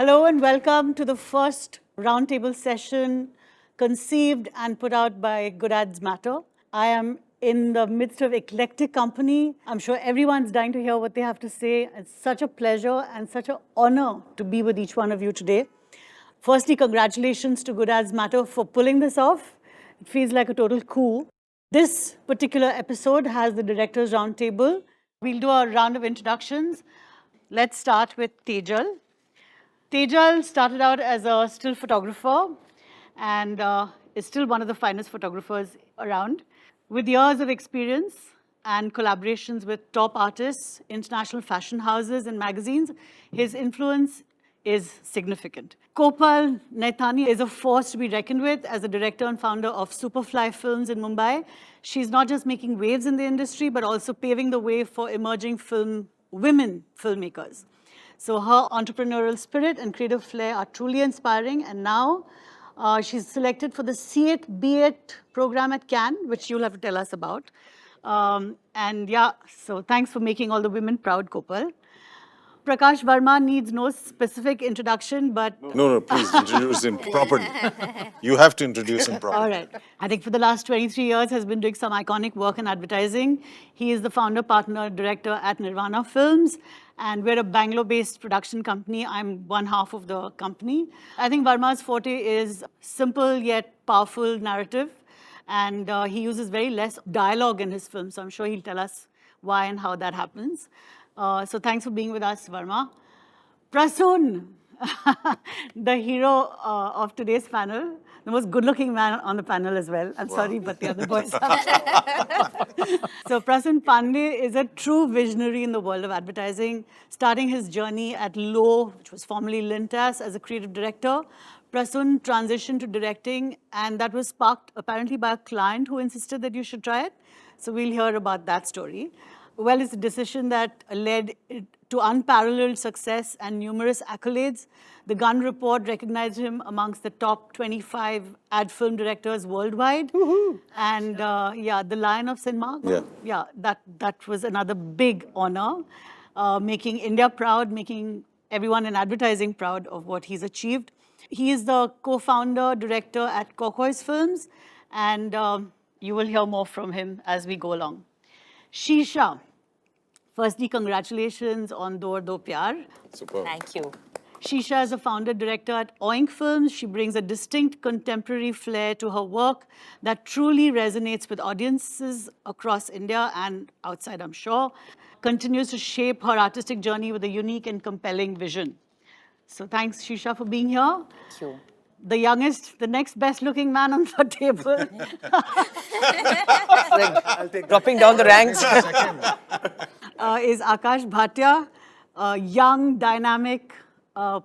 Hello and welcome to the first roundtable session conceived and put out by Good Ads Matter. I am in the midst of eclectic company. I'm sure everyone's dying to hear what they have to say. It's such a pleasure and such an honor to be with each one of you today. Firstly, congratulations to Good Ads Matter for pulling this off. It feels like a total coup. This particular episode has the Directors Roundtable. We'll do a round of introductions. Let's start with Tejal. Tejal started out as a still photographer and is still one of the finest photographers around. With years of experience and collaborations with top artists, international fashion houses and magazines, his influence is significant. Kopal Naithani is a force to be reckoned with as the director and founder of Superfly Films in Mumbai. She's not just making waves in the industry, but also paving the way for emerging women filmmakers. So her entrepreneurial spirit and creative flair are truly inspiring. And now she's selected for the See It, Be It program at Candid, which you'll have to tell us about. And yeah, so thanks for making all the women proud, Kopal. Prakash Varma needs no specific introduction, but... No, please introduce him properly. You have to introduce him properly. All right. I think for the last 23 years has been doing some iconic work in advertising. He is the founder, partner, director at Nirvana Films. And we're a Bangalore-based production company. I'm one half of the company. I think Varma's forte is simple yet powerful narrative. And he uses very less dialogue in his films. So I'm sure he'll tell us why and how that happens. So thanks for being with us, Varma. Prasoon, the hero of today's panel, the most good-looking man on the panel as well. I'm sorry, but the other boys are. So Prasoon Pandey is a true visionary in the world of advertising, starting his journey at Low, which was formerly Lintas, as a creative director. Prasoon transitioned to directing, and that was sparked apparently by a client who insisted that you should try it. So we'll hear about that story. Well, it's a decision that led to unparalleled success and numerous accolades. The Gun Report recognized him amongst the top 25 ad film directors worldwide. Woohoo. And yeah, the Lion of Cinema. Yeah, that was another big honor, making India proud, making everyone in advertising proud of what he's achieved. He is the co-founder, director at Kokhoi's Films, and you will hear more from him as we go along. Shirsha, firstly, congratulations on Do Aur Do Pyar. Super. Thank you. Shirsha is a founder-director at Oink Films. She brings a distinct contemporary flair to her work that truly resonates with audiences across India and outside, I'm sure. Continues to shape her artistic journey with a unique and compelling vision. So thanks, Shirsha, for being here. Thank you. The youngest, the next best-looking man on the table. Dropping down the ranks. Is Aakash Bhatia, a young, dynamic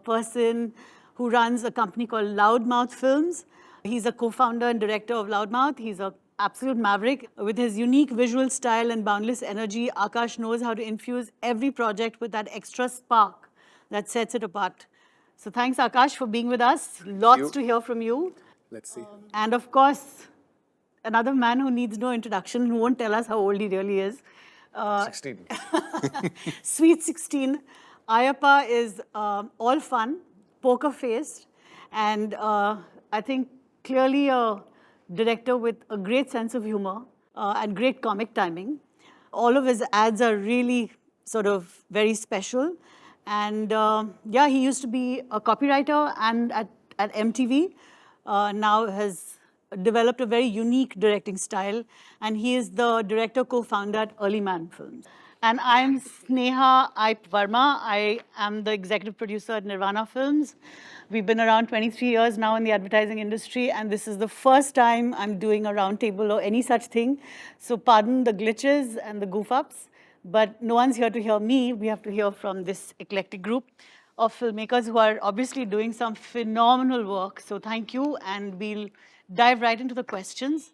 person who runs a company called Loudmouth Films. He's a co-founder and director of Loudmouth. He's an absolute maverick. With his unique visual style and boundless energy, Aakash knows how to infuse every project with that extra spark that sets it apart. So thanks, Aakash, for being with us. Lots to hear from you. Let's see. And of course, another man who needs no introduction, who won't tell us how old he really is. 16. Sweet 16. Ayappa is all fun, poker-faced, and I think clearly a director with a great sense of humor and great comic timing. All of his ads are really sort of very special. And yeah, he used to be a copywriter and at MTV, now has developed a very unique directing style, and he is the director co-founder at Early Man Films. And I'm Sneha Varma. I am the executive producer at Nirvana Films. We've been around 23 years now in the advertising industry, and this is the first time I'm doing a roundtable or any such thing. So pardon the glitches and the goof-ups, but no one's here to hear me. We have to hear from this eclectic group of filmmakers who are obviously doing some phenomenal work. So thank you, and we'll dive right into the questions.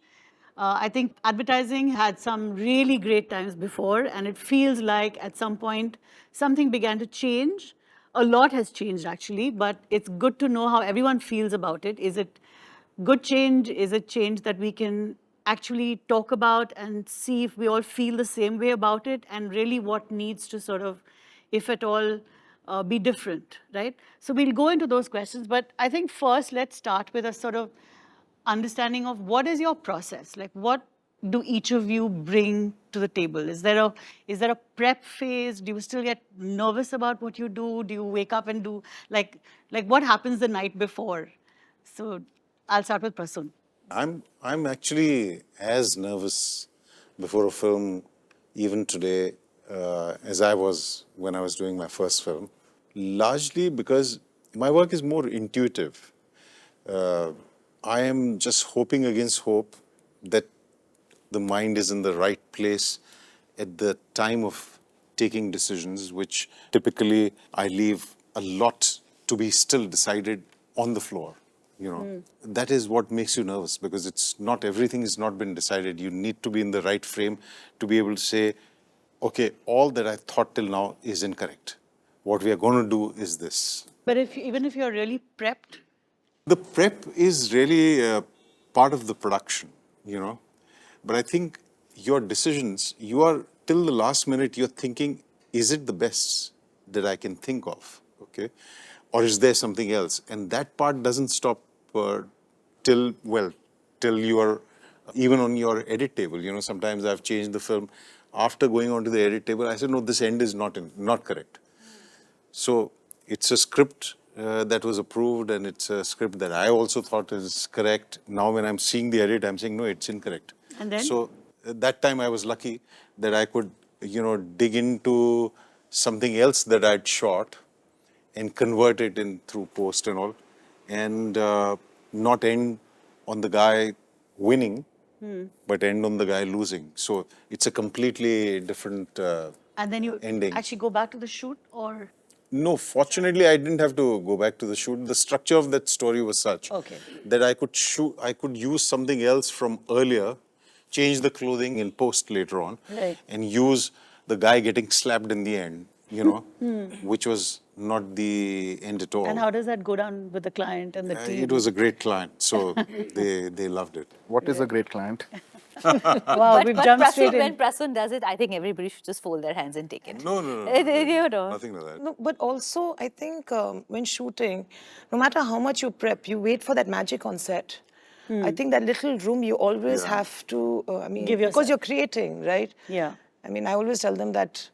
I think advertising had some really great times before, and it feels like at some point something began to change. A lot has changed, actually, but it's good to know how everyone feels about it. Is it good change? Is it change that we can actually talk about and see if we all feel the same way about it, and really what needs to sort of, if at all, be different, right? So we'll go into those questions, but I think first let's start with a sort of understanding of what is your process? Like what do each of you bring to the table? Is there a prep phase? Do you still get nervous about what you do? Do you wake up and do like what happens the night before? So I'll start with Prasoon. I'm actually as nervous before a film, even today, as I was when I was doing my first film. Largely because my work is more intuitive. I am just hoping against hope that the mind is in the right place at the time of taking decisions, which typically I leave a lot to be still decided on the floor. That is what makes you nervous, because it's not everything has not been decided. You need to be in the right frame to be able to say, okay, all that I thought till now is incorrect. What we are going to do is this. But even if you're really prepped, The prep is really part of the production. But I think your decisions, you are till the last minute, you're thinking, is it the best that I can think of? Okay. Or is there something else? And that part doesn't stop till you are even on your edit table. Sometimes I've changed the film. After going onto the edit table, I said, no, this end is not correct. So it's a script that was approved, and it's a script that I also thought is correct. Now when I'm seeing the edit, I'm saying, no, it's incorrect. And then? So that time I was lucky that I could, dig into something else that I'd shot and convert it in through post and all, and not end on the guy winning, but end on the guy losing. So it's a completely different and then you ending. actually go back to the shoot, or? No, fortunately, I didn't have to go back to the shoot. The structure of that story was such that I could use something else from earlier, change the clothing in post later on, Right. and use the guy getting slapped in the end, which was not the end at all. And how does that go down with the client and the team? It was a great client, so they loved it. What is a great client? Wow, we've jumped straight in. When Prasoon does it, I think everybody should just fold their hands and take it. No, You know. nothing like that. No, but also, I think when shooting, no matter how much you prep, you wait for that magic on set. I think that little room you always Yeah. have to, Give yourself. because you're creating, right? Yeah. I mean, I always tell them that,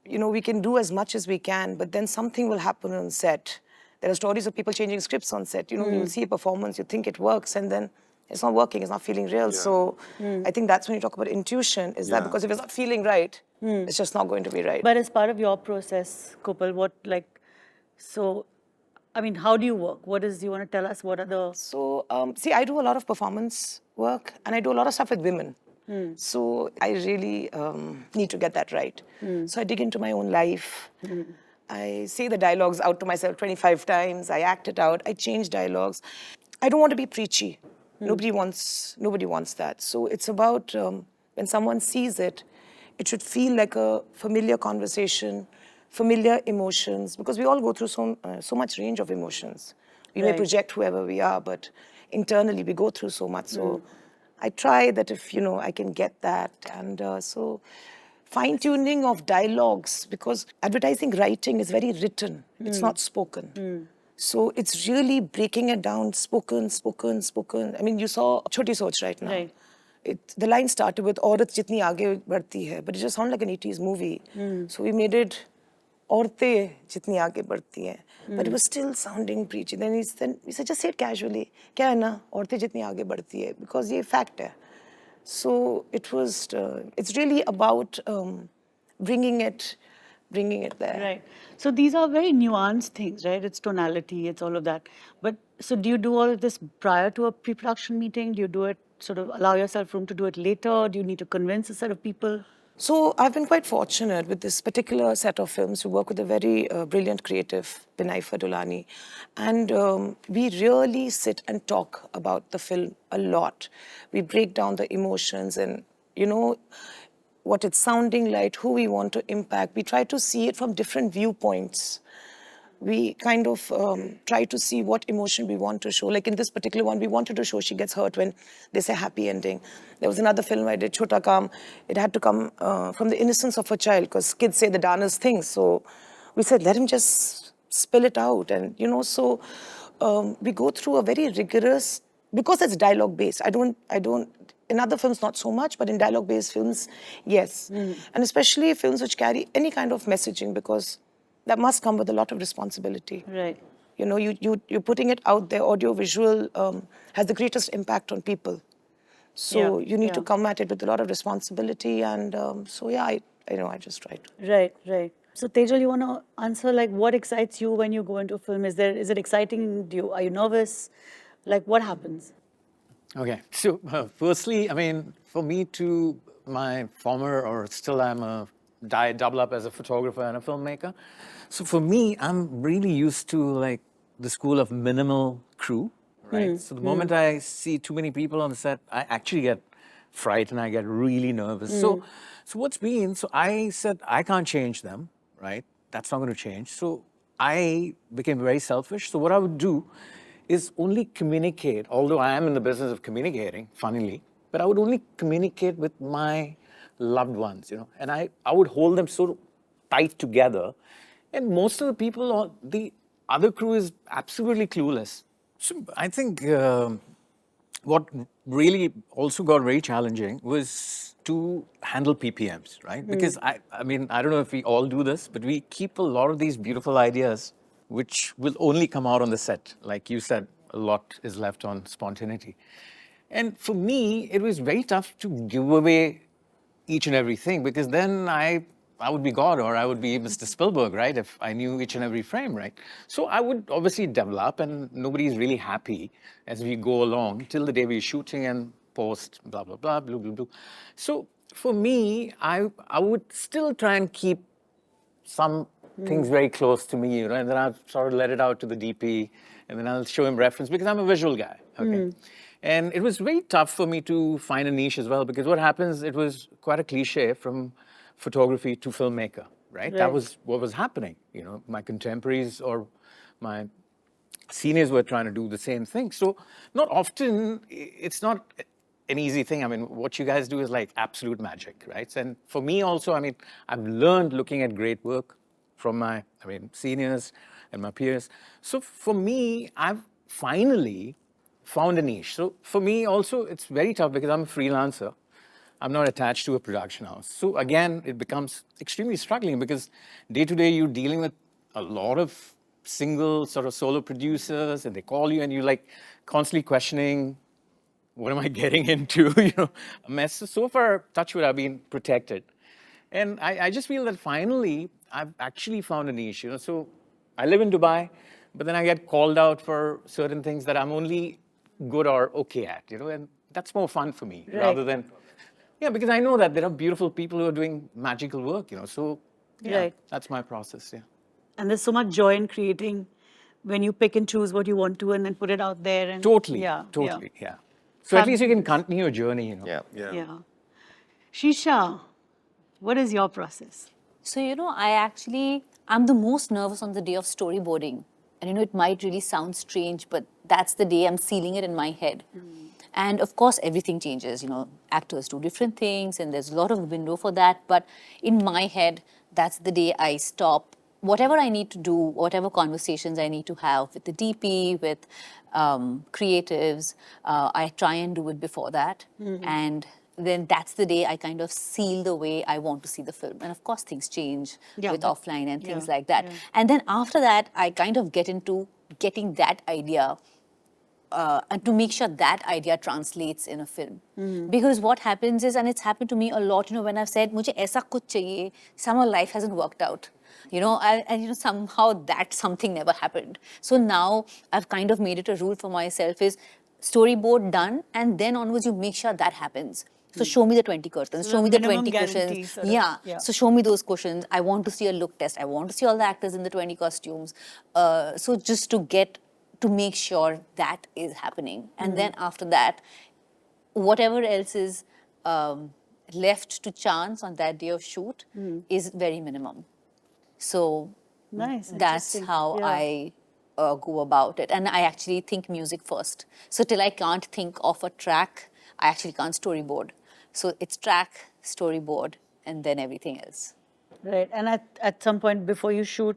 we can do as much as we can, but then something will happen on set. There are stories of people changing scripts on set. You'll see a performance, you think it works, and then it's not working, it's not feeling real. Yeah. So I think that's when you talk about intuition, is that Yeah. because if it's not feeling right, it's just not going to be right. But as part of your process, Kopal, how do you work? You want to tell us what are the... So, see, I do a lot of performance work, and I do a lot of stuff with women. So I really need to get that right. So I dig into my own life. I say the dialogues out to myself 25 times. I act it out. I change dialogues. I don't want to be preachy. Nobody wants that. So it's about when someone sees it, it should feel like a familiar conversation, familiar emotions, because we all go through so much range of emotions. We may Right. project whoever we are, but internally we go through so much. So I try that if, I can get that. And so fine-tuning of dialogues, because advertising writing is very written. It's not spoken. So it's really breaking it down, spoken. I mean, you saw Choti Soch right now. Right. The line started with "Aurat jitni aage badhti hai," but it just sounded like an 80s movie. So we made it "Aurtein jitni aage badhti hai," but it was still sounding preachy. Then we said, just say it casually. Kya hai na? Aurtein jitni aage badhti hai, because ye fact hai. So it's really about bringing it there. Right. So these are very nuanced things, right? It's tonality, it's all of that. But so do you do all of this prior to a pre-production meeting? Do you do it, sort of allow yourself room to do it later? Do you need to convince a set of people? So I've been quite fortunate with this particular set of films to work with a very brilliant creative, Binay Fadulani. And we really sit and talk about the film a lot. We break down the emotions and, what it's sounding like, who we want to impact. We try to see it from different viewpoints. We kind of try to see what emotion we want to show. Like in this particular one, we wanted to show she gets hurt when they say happy ending. There was another film I did, Chota Kam. It had to come from the innocence of a child, because kids say the darnest things. So we said, let him just spill it out. And, so we go through a very rigorous, because it's dialogue based. I don't, in other films, not so much, but in dialogue based films, yes. And especially films which carry any kind of messaging, because that must come with a lot of responsibility. Right. You're putting it out there. Audio visual has the greatest impact on people. So you need to come at it with a lot of responsibility. And I just try to. Right, right. So Tejal, you want to answer like what excites you when you go into a film? Is it exciting? Are you nervous? Like what happens? Okay, so firstly, I mean, for me to my former or still I'm double up as a photographer and a filmmaker. So for me, I'm really used to like the school of minimal crew, right? So the moment I see too many people on the set, I actually get frightened. I get really nervous. So I said I can't change them, right? That's not going to change. So I became very selfish. So what I would do is only communicate, although I am in the business of communicating, funnily, but I would only communicate with my loved ones, and I would hold them so tight together. And most of the people, the other crew is absolutely clueless. So I think what really also got very challenging was to handle PPMs, right? Because I mean, I don't know if we all do this, but we keep a lot of these beautiful ideas which will only come out on the set. Like you said, a lot is left on spontaneity. And for me, it was very tough to give away each and everything, because then I would be God, or I would be Mr. Spielberg, right? If I knew each and every frame, right? So I would obviously develop, and nobody's really happy as we go along till the day we're shooting and post, blah, blah, blah, blah, blah, blah. So for me, I would still try and keep some things very close to me, and then I'll sort of let it out to the DP, and then I'll show him reference, because I'm a visual guy, okay? And it was very tough for me to find a niche as well, because what happens, it was quite a cliche from photography to filmmaker, right? That was what was happening. My contemporaries or my seniors were trying to do the same thing. So not often, it's not an easy thing. I mean, what you guys do is like absolute magic, right? And for me also, I mean, I've learned looking at great work from my, seniors and my peers. So for me, I've finally found a niche. So for me also, it's very tough because I'm a freelancer. I'm not attached to a production house. So again, it becomes extremely struggling, because day to day you're dealing with a lot of single sort of solo producers, and they call you and you're like constantly questioning, what am I getting into? A mess. So far, touch wood, I've been protected. And I just feel that finally, I've actually found a niche. So I live in Dubai, but then I get called out for certain things that I'm only good or okay at, and that's more fun for me rather than, because I know that there are beautiful people who are doing magical work, so that's my process, And there's so much joy in creating when you pick and choose what you want to and then put it out there. And Totally. So at least you can continue your journey, Yeah. Shirsha, what is your process? So, I'm the most nervous on the day of storyboarding. And, it might really sound strange, but that's the day I'm sealing it in my head. And of course, everything changes. Actors do different things, and there's a lot of window for that. But in my head, that's the day I stop whatever I need to do, whatever conversations I need to have with the DP, with creatives. I try and do it before that. And then that's the day I kind of seal the way I want to see the film. And of course, things change with offline and things like that. And then after that, I kind of get into getting that idea and to make sure that idea translates in a film. Because what happens is, and it's happened to me a lot, when I've said, "Mujhe aisa kuch chahiye," somehow life hasn't worked out. And somehow that something never happened. So now I've kind of made it a rule for myself is storyboard done, and then onwards you make sure that happens. So show me the 20 curtains, show me the 20 cushions. So show me those cushions. I want to see a look test. I want to see all the actors in the 20 costumes. So just to make sure that is happening. And then after that, whatever else is left to chance on that day of shoot is very minimum. So that's how I go about it. And I actually think music first. So till I can't think of a track, I actually can't storyboard. So it's track, storyboard, and then everything else. Right. And at some point before you shoot,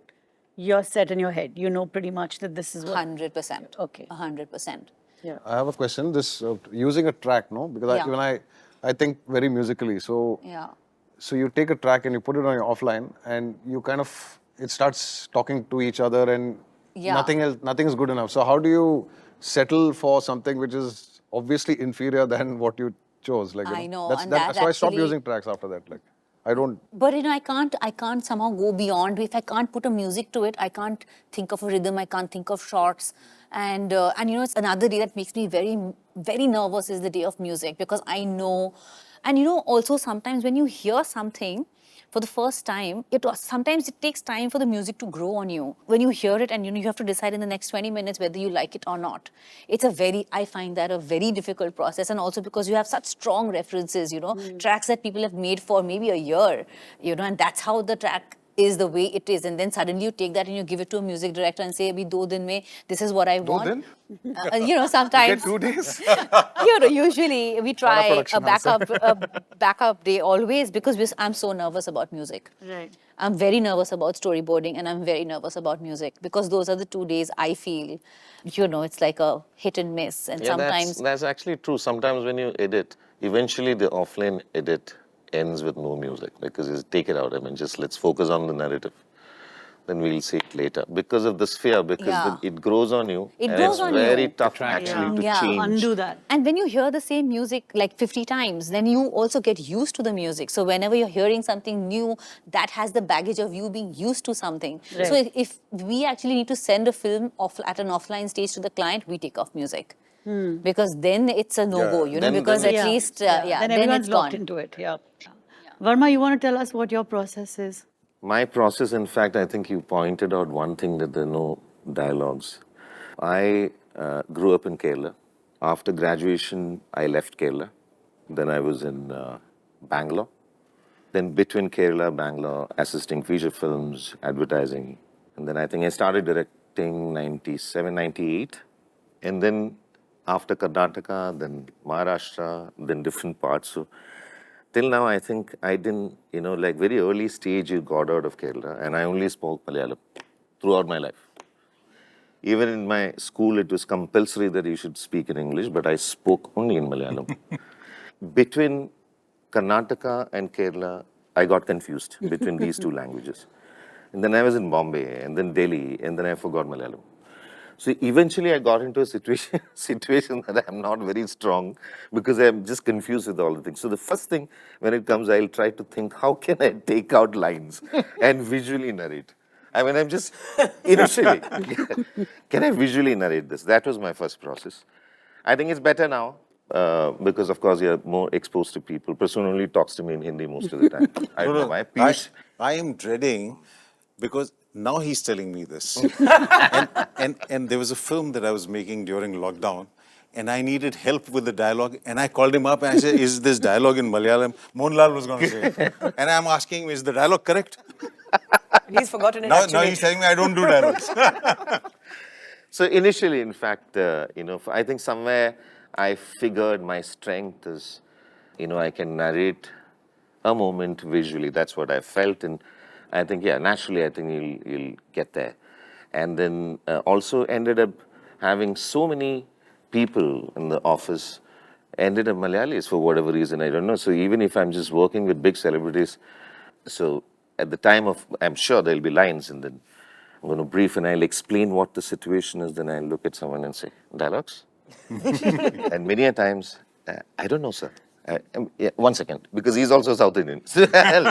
you're set in your head. You know pretty much that this is what. 100%. Okay. 100%. Yeah. I have a question. This using a track, no? Because Yeah. I think very musically. So Yeah. so you take a track and you put it on your offline, and you kind of it starts talking to each other, and Yeah. nothing is good enough. So how do you settle for something which is obviously inferior than what you chose? Like, I know, that's and that, that so I stopped actually- using tracks after that. Like, I don't. But I can't somehow go beyond. If I can't put a music to it, I can't think of a rhythm. I can't think of shots. And it's another day that makes me very, very nervous is the day of music, because I know, and also sometimes when you hear something for the first time, sometimes it takes time for the music to grow on you. When you hear it and you have to decide in the next 20 minutes whether you like it or not. I find that a very difficult process, and also because you have such strong references, tracks that people have made for maybe a year, and that's how the track is the way it is, and then suddenly you take that and you give it to a music director and say, "Abhi 2 din mein, this is what I want." din? Sometimes. Get 2 days. Usually we try a production house. backup day always, because I'm so nervous about music. Right. I'm very nervous about storyboarding, and I'm very nervous about music, because those are the 2 days I feel, it's like a hit and miss, and Yeah, sometimes. that's actually true. Sometimes when you edit, eventually the offline edit ends with no music, because you take it out. I mean, just let's focus on the narrative. Then we'll see it later. Because of this fear, because Yeah. it grows on you. It and grows it's on very you. tough track, actually to Yeah. change. Undo that. And when you hear the same music like 50 times, then you also get used to the music. So whenever you're hearing something new, that has the baggage of you being used to something. Right. So if we actually need to send a film at an offline stage to the client, we take off music. Because then it's a no-go, because then at it's- least, Then everyone's it's locked gone. into it. Yeah. Varma, you want to tell us what your process is? My process, in fact, I think you pointed out one thing, that there are no dialogues. I grew up in Kerala. After graduation, I left Kerala. Then I was in Bangalore. Then between Kerala, Bangalore, assisting feature films, advertising. And then I think I started directing 97, 98. And then after Karnataka, then Maharashtra, then different parts. So till now, I think I didn't, like very early stage, you got out of Kerala, and I only spoke Malayalam throughout my life. Even in my school, it was compulsory that you should speak in English, but I spoke only in Malayalam. Between Karnataka and Kerala, I got confused between these two languages. And then I was in Bombay, and then Delhi, and then I forgot Malayalam. So eventually I got into a situation that I'm not very strong, because I'm just confused with all the things. So the first thing when it comes, I'll try to think, how can I take out lines and visually narrate? I mean, I'm just initially, can I visually narrate this? That was my first process. I think it's better now, because of course you're more exposed to people. Prasoon only talks to me in Hindi most of the time. I don't know why. Piyush, I am dreading, because now he's telling me this. and there was a film that I was making during lockdown, and I needed help with the dialogue, and I called him up and I said, is this dialogue in Malayalam? Mohanlal was going to say it. And I'm asking him, is the dialogue correct? He's forgotten it Now actually. he's telling me I don't do dialogues. So initially, in fact, I think somewhere I figured my strength is, I can narrate a moment visually. That's what I felt, and I think, naturally, I think you'll get there. And then also ended up having so many people in the office ended up Malayalis for whatever reason, I don't know. So even if I'm just working with big celebrities, so at the time of, I'm sure there'll be lines, and then I'm going to brief and I'll explain what the situation is. Then I'll look at someone and say, dialogues? And many a times, I don't know, sir. Yeah, 1 second, because he's also South Indian.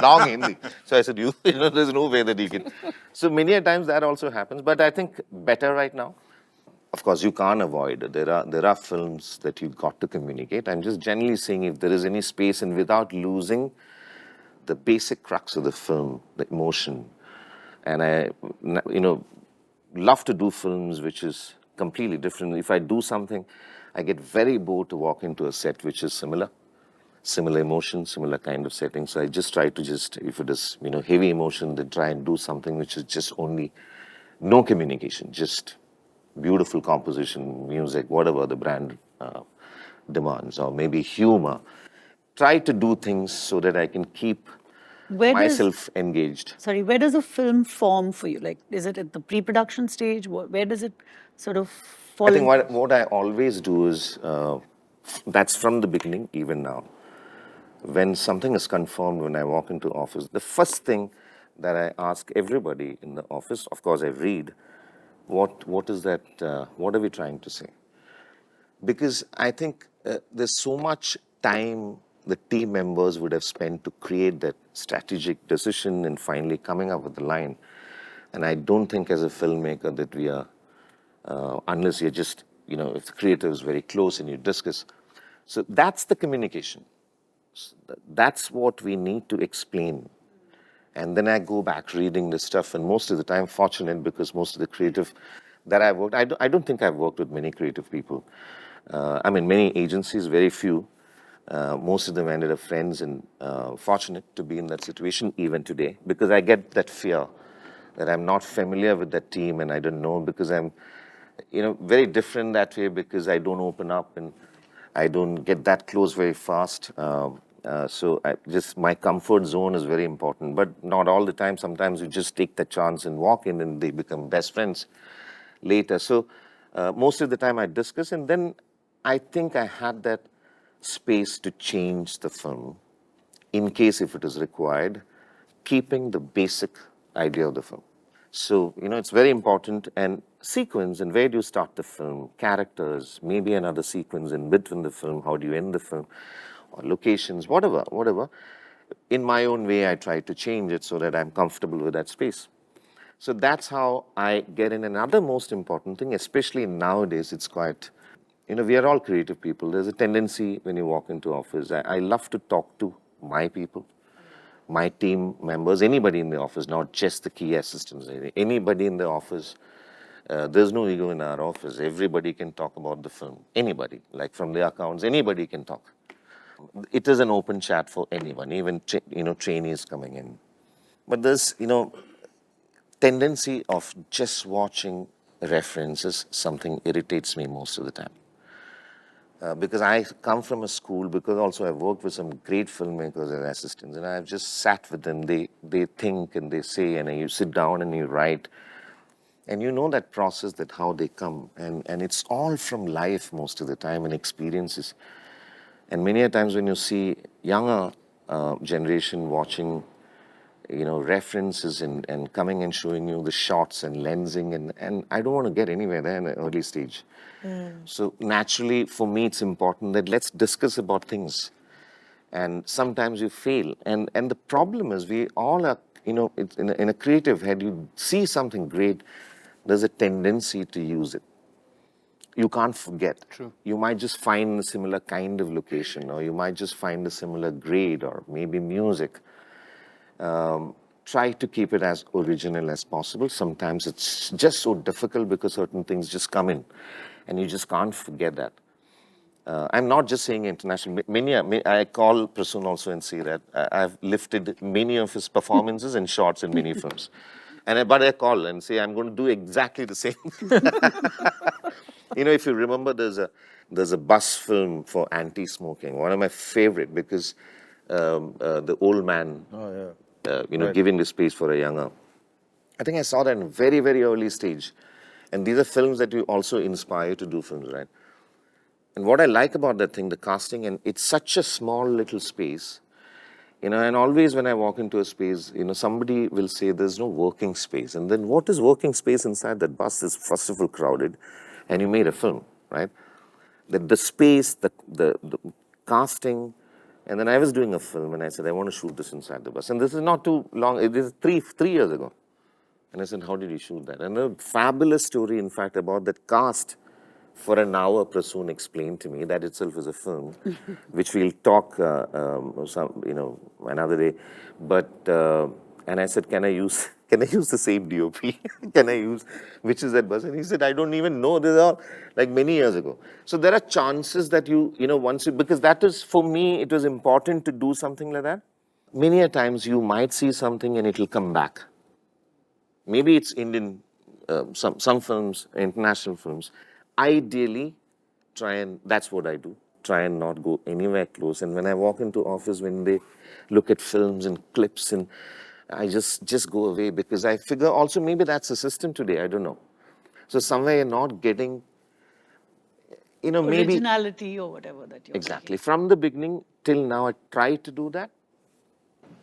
Long Hindi. So I said, there's no way that he can. So many a times that also happens, but I think better right now. Of course, you can't avoid it. There are films that you've got to communicate. I'm just generally saying, if there is any space, and without losing the basic crux of the film, the emotion. And I, love to do films which is completely different. If I do something, I get very bored to walk into a set which is similar emotion, similar kind of setting. So I just try to if it is, heavy emotion, then try and do something which is just only no communication, just beautiful composition, music, whatever the brand demands, or maybe humor. Try to do things so that I can keep myself engaged. Sorry, where does a film form for you? Like, is it at the pre-production stage? Where does it sort of fall I think into? what I always do is, that's from the beginning, even now. When something is confirmed, when I walk into office, the first thing that I ask everybody in the office, of course I read, what is that, what are we trying to say? Because I think there's so much time the team members would have spent to create that strategic decision and finally coming up with the line. And I don't think as a filmmaker that we are, unless you're just, if the creator is very close and you discuss. So that's the communication. That's what we need to explain. And then I go back reading the stuff, and most of the time, fortunate because most of the creative that I've worked, I don't think I've worked with many creative people. I mean, many agencies, very few. Most of them ended up friends, and fortunate to be in that situation even today, because I get that fear that I'm not familiar with that team and I don't know, because I'm, very different that way, because I don't open up and I don't get that close very fast. So my comfort zone is very important, but not all the time. Sometimes you just take the chance and walk in and they become best friends later. So most of the time I discuss, and then I think I had that space to change the film in case if it is required, keeping the basic idea of the film. So, it's very important. And sequence, and where do you start the film? Characters, maybe another sequence in between the film. How do you end the film? Or locations, whatever. In my own way, I try to change it so that I'm comfortable with that space. So that's how I get in. Another most important thing, especially nowadays, it's quite, we are all creative people. There's a tendency when you walk into office, I love to talk to my people, my team members, anybody in the office, not just the key assistants, anybody in the office. There's no ego in our office. Everybody can talk about the film. Anybody, like from the accounts, anybody can talk. It is an open chat for anyone, even trainees coming in. But there's tendency of just watching references. Something irritates me most of the time. Because I come from a school, because also I've worked with some great filmmakers as assistants, and I've just sat with them. They think and they say, and you sit down and you write, and you know that process, that how they come, and it's all from life most of the time and experiences. And many a times when you see younger generation watching, references and coming and showing you the shots and lensing, and I don't want to get anywhere there in the early stage. So naturally, for me, it's important that let's discuss about things. And sometimes you fail. And the problem is we all are, it's in a creative head, you see something great, there's a tendency to use it. You can't forget. True. You might just find a similar kind of location, or you might just find a similar grade, or maybe music. Try to keep it as original as possible. Sometimes it's just so difficult because certain things just come in, and you just can't forget that. I'm not just saying international. I call Prasoon also and say that I've lifted many of his performances and shots in many films. But I call and say I'm going to do exactly the same. If you remember, there's a bus film for anti-smoking. One of my favorite, because the old man, giving the space for a younger. I think I saw that in a very, very early stage. And these are films that you also inspire to do films, right? And what I like about that thing, the casting, and it's such a small little space, and always when I walk into a space, somebody will say there's no working space. And then what is working space inside that bus is first of all crowded, and you made a film, right? The space, the casting, and then I was doing a film and I said, I want to shoot this inside the bus. And this is not too long, it is three years ago. And I said, how did you shoot that? And a fabulous story, in fact, about that cast. For an hour, Prasoon explained to me that itself is a film, which we'll talk another day. But and I said, can I use the same DOP? Can I use which is that bus? And he said, I don't even know. These are like many years ago. So there are chances that because that is, for me, it was important to do something like that. Many a times you might see something and it'll come back. Maybe it's Indian, some films, international films. Ideally, that's what I do, try and not go anywhere close. And when I walk into office, when they look at films and clips, and I just go away, because I figure also maybe that's the system today. I don't know. So somewhere you're not getting, maybe Originality or whatever that you're exactly from the beginning till now. I try to do that.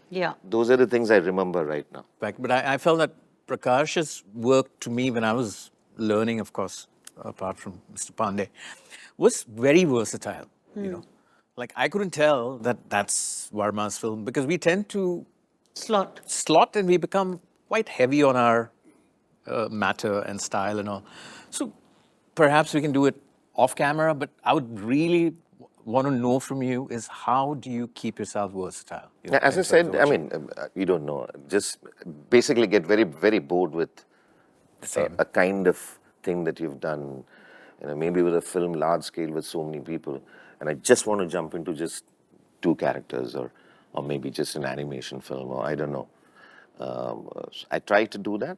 Yeah. Those are the things I remember right now. But I felt that Prakash's work to me when I was learning, of course, apart from Mr. Pandey, was very versatile. Like I couldn't tell that that's Varma's film, because we tend to slot and we become quite heavy on our matter and style and all. So perhaps we can do it off camera, but I would really want to know from you is how do you keep yourself versatile? As I said, I mean, you don't know. Just basically get very, very bored with a kind of thing that you've done. Maybe with a film large scale with so many people, and I just want to jump into just 2 characters, or maybe just an animation film, or I don't know. I try to do that,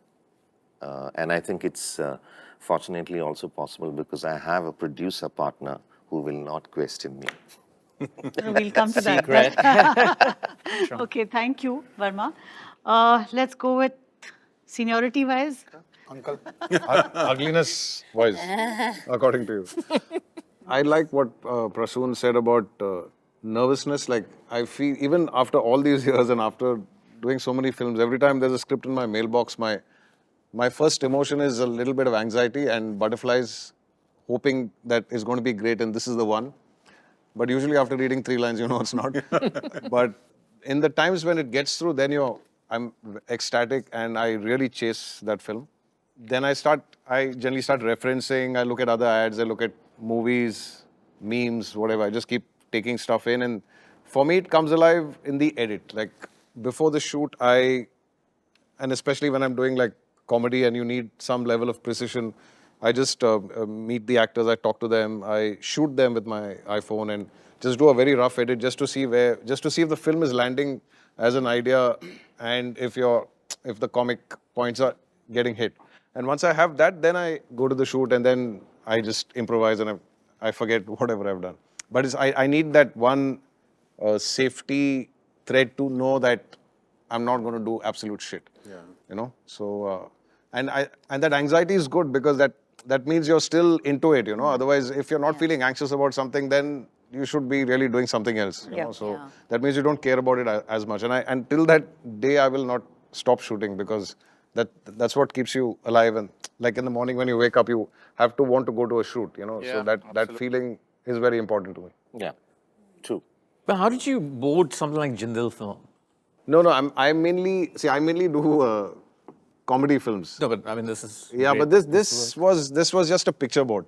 and I think it's fortunately also possible because I have a producer partner who will not question me. We'll come to that. Okay, thank you, Varma. Let's go with seniority-wise. Uncle. Ugliness wise, according to you. I like what Prasoon said about nervousness. Like, I feel, even after all these years and after doing so many films, every time there's a script in my mailbox, my first emotion is a little bit of anxiety and butterflies, hoping that it's going to be great and this is the one. But usually after reading 3 lines, it's not. But in the times when it gets through, then I'm ecstatic and I really chase that film. Then I generally start referencing, I look at other ads, I look at movies, memes, whatever. I just keep taking stuff in. And for me, it comes alive in the edit. Like, before the shoot, and especially when I'm doing like comedy and you need some level of precision, I just meet the actors, I talk to them, I shoot them with my iPhone and just do a very rough edit just to see if the film is landing as an idea and if the comic points are getting hit. And once I have that, then I go to the shoot and then I just improvise and I forget whatever I've done. But I need that one safety thread to know that I'm not going to do absolute shit. Yeah. So and that anxiety is good because that means you're still into it. Otherwise, if you're not feeling anxious about something, then you should be really doing something else. So that means you don't care about it as much. And until that day, I will not stop shooting because that's what keeps you alive. And like in the morning when you wake up, you have to want to go to a shoot. So that feeling is very important to me. Yeah, true. But how did you board something like Jindal film? No, I mainly do comedy films. No, but I mean, this is great. But this was just a picture board.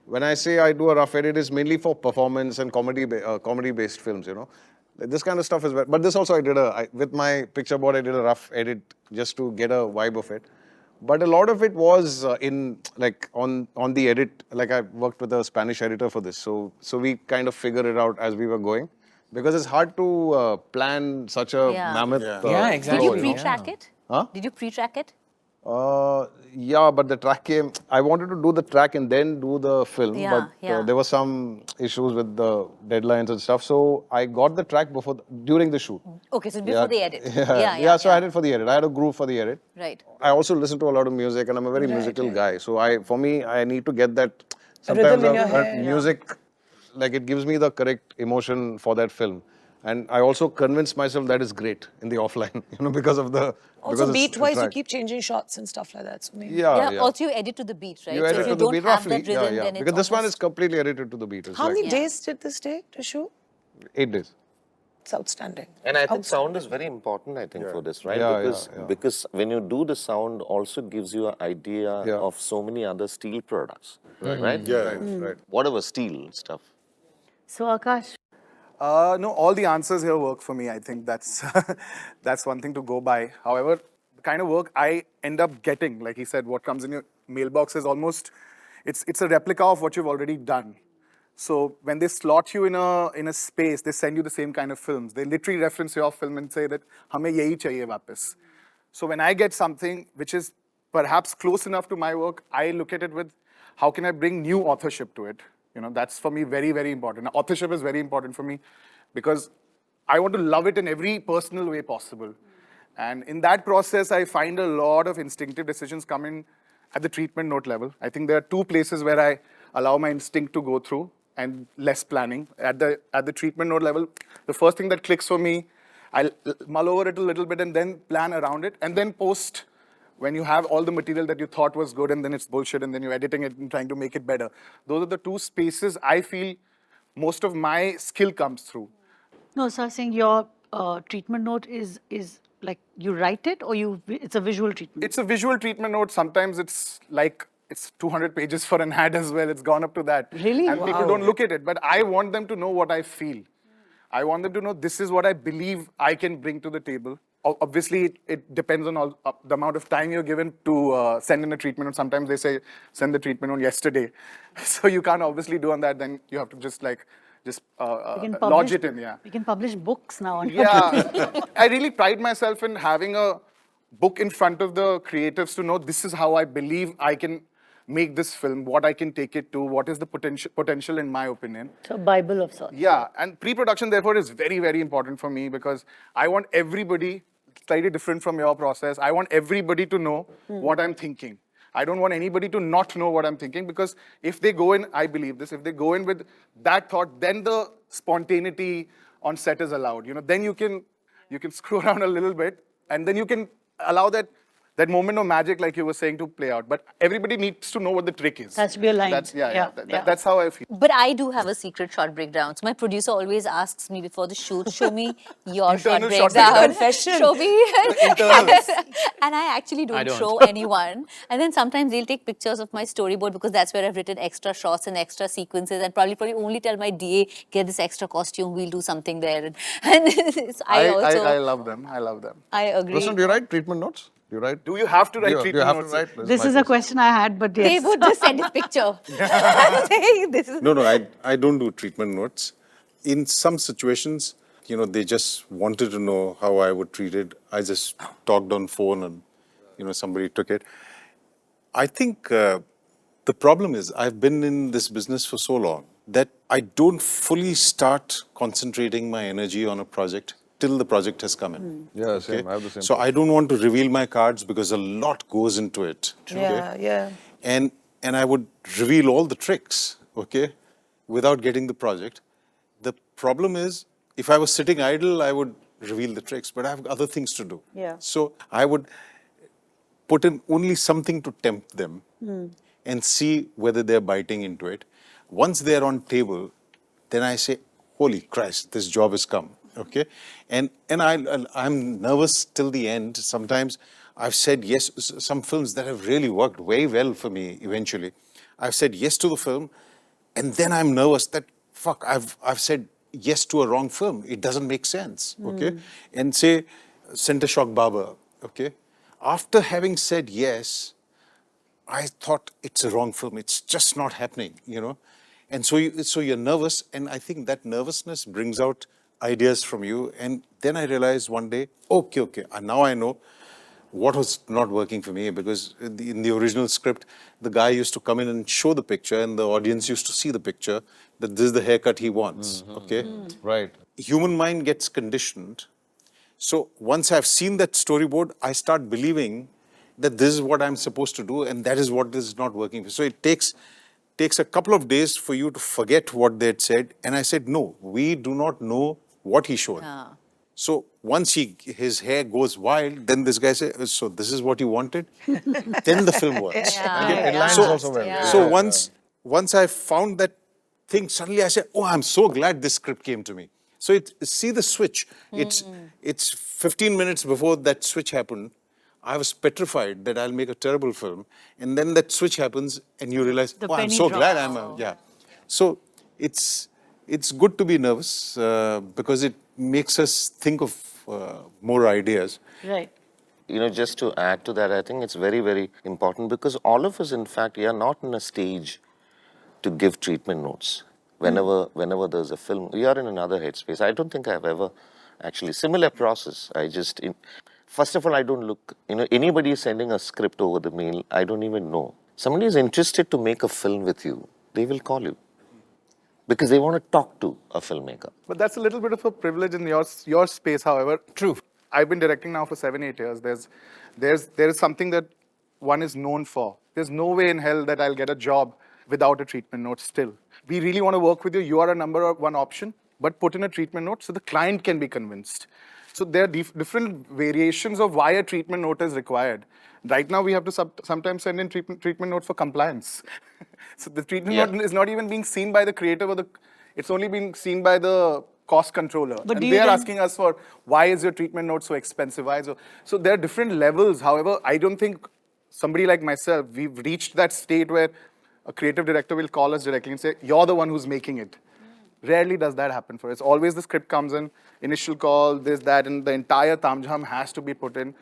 When I say I do a rough edit, it's mainly for performance and comedy-based films. This kind of stuff is. But this also with my picture board, I did a rough edit just to get a vibe of it. But a lot of it was on the edit. Like, I worked with a Spanish editor for this, so we kind of figured it out as we were going. Because it's hard to plan such a mammoth. Exactly. Did you pre-track it? Huh? Did you pre-track it? Yeah, but the track came. I wanted to do the track and then do the film, but there were some issues with the deadlines and stuff. So I got the track during the shoot. Okay, so before the edit. So I had it for the edit. I had a groove for the edit. Right. I also listen to a lot of music, and I'm a very musical guy. So for me, I need to get that. Rhythm in your hair, music, like, it gives me the correct emotion for that film. And I also convince myself that is great in the offline, because of the. Also, beat-wise, you keep changing shots and stuff like that. So maybe. Yeah. Also, you edit to the beat, right? You edit so if to you the don't beat have roughly. that rhythm, then Because this one is completely edited to the beat. How many days did this take to shoot? 8 days. It's outstanding. And I think sound is very important, for this, right? Because when you do the sound, also gives you an idea of so many other steel products, right? Yeah, right. Whatever steel stuff. So, Aakash. No, all the answers here work for me. I think that's that's one thing to go by. However, the kind of work I end up getting, like he said, what comes in your mailbox is almost, it's a replica of what you've already done. So when they slot you in a space, they send you the same kind of films. They literally reference your film and say that hame yahi chahiye वापस. So when I get something which is perhaps close enough to my work, I look at it with how can I bring new authorship to it. You know, that's for me very, very important. Now, authorship is very important for me because I want to love it in every personal way possible. And in that process, I find a lot of instinctive decisions come in at the treatment note level. I think there are two places where I allow my instinct to go through and less planning. At the treatment note level, the first thing that clicks for me, I'll mull over it a little bit and then plan around it. And then post, when you have all the material that you thought was good and then it's bullshit and then you're editing it and trying to make it better. Those are the two spaces I feel most of my skill comes through. No, so I was saying your treatment note is like you write it or it's a visual treatment? It's a visual treatment note. Sometimes it's like, it's 200 pages for an ad as well. It's gone up to that. Really? And people don't look at it. But I want them to know what I feel. I want them to know this is what I believe I can bring to the table. Obviously, it depends on all, the amount of time you're given to send in a treatment note. Sometimes they say, send the treatment note yesterday. So you can't obviously do on that. Then you have to just lodge it in, yeah. You can publish books now. On Yeah, I really pride myself in having a book in front of the creatives to know this is how I believe I can make this film, what I can take it to, what is the potential in my opinion. So Bible of sorts. Yeah, and pre-production therefore is very, very important for me because I want everybody, slightly different from your process, I want everybody to know what I'm thinking. I don't want anybody to not know what I'm thinking because if they go in, I believe this, if they go in with that thought, then the spontaneity on set is allowed. You know, then you can screw around a little bit and then you can allow that moment of magic, like you were saying, to play out. But everybody needs to know what the trick is. Has to be aligned. That's how I feel. But I do have a secret shot breakdown. So my producer always asks me before the shoot, show me your shot Internal shot breakdown. breakdown. Confession. Show me. Internals. And I actually don't, I don't. show anyone. And then sometimes they'll take pictures of my storyboard because that's where I've written extra shots and extra sequences and probably only tell my DA, get this extra costume, we'll do something there. And I love them. I love them. I agree. Prasoon, do you write treatment notes? Do you write? Do you have to write Do you treatment have notes? to write? This is a question I had, but They yes. would just send his picture. Saying this is No, I don't do treatment notes. In some situations, you know, they just wanted to know how I would treat it. I just talked on phone and, you know, somebody took it. I think the problem is I've been in this business for so long that I don't fully start concentrating my energy on a project till the project has come in. Yeah, same. I have the same. So I don't want to reveal my cards because a lot goes into it. Yeah. And I would reveal all the tricks, okay, without getting the project. The problem is, if I was sitting idle, I would reveal the tricks, but I have other things to do. Yeah. So I would put in only something to tempt them and see whether they're biting into it. Once they're on table, then I say, holy Christ, this job has come, okay? And I'm nervous till the end. Sometimes I've said yes, some films that have really worked very well for me eventually. I've said yes to the film, and then I'm nervous that, fuck, I've said yes to a wrong film. It doesn't make sense, okay? And say, Center Shock Baba, okay? After having said yes, I thought it's a wrong film. It's just not happening, you know? And so you're nervous, and I think that nervousness brings out ideas from you. And then I realized one day, okay, and now I know what was not working for me, because in the original script, the guy used to come in and show the picture, and the audience used to see the picture, that this is the haircut he wants, okay? Right. Human mind gets conditioned. So once I've seen that storyboard, I start believing that this is what I'm supposed to do, and that is what is not working. So it takes a couple of days for you to forget what they had said. And I said, no, we do not know what he showed. So once his hair goes wild, then this guy says, so this is what you wanted? Then the film works. It lines also well. So once I found that thing, suddenly I said, oh, I'm so glad this script came to me. So see the switch. It's 15 minutes before that switch happened. I was petrified that I'll make a terrible film. And then that switch happens and you realize, oh, I'm so glad yeah. So it's good to be nervous because it makes us think of more ideas. Right. You know, just to add to that, I think it's very, very important because all of us, in fact, we are not in a stage to give treatment notes. Whenever there's a film, we are in another headspace. I don't think I've ever actually, similar process. First of all, I don't look, anybody is sending a script over the mail, I don't even know. Somebody is interested to make a film with you, they will call you. because they want to talk to a filmmaker. But that's a little bit of a privilege in your space, however. True. I've been directing now for 7-8 years. There is something that one is known for. There's no way in hell that I'll get a job without a treatment note still. We really want to work with you. You are a number one option, but put in a treatment note so the client can be convinced. So there are different variations of why a treatment note is required. Right now, we have to sometimes send in treatment note for compliance. So the treatment note is not even being seen by the creative it's only being seen by the cost controller. But and they are asking us for, why is your treatment note so expensive? So there are different levels. However, I don't think somebody like myself, we've reached that state where a creative director will call us directly and say, you're the one who's making it. Rarely does that happen for us. Always the script comes in, initial call, this, that, and the entire tamjham has to be put in.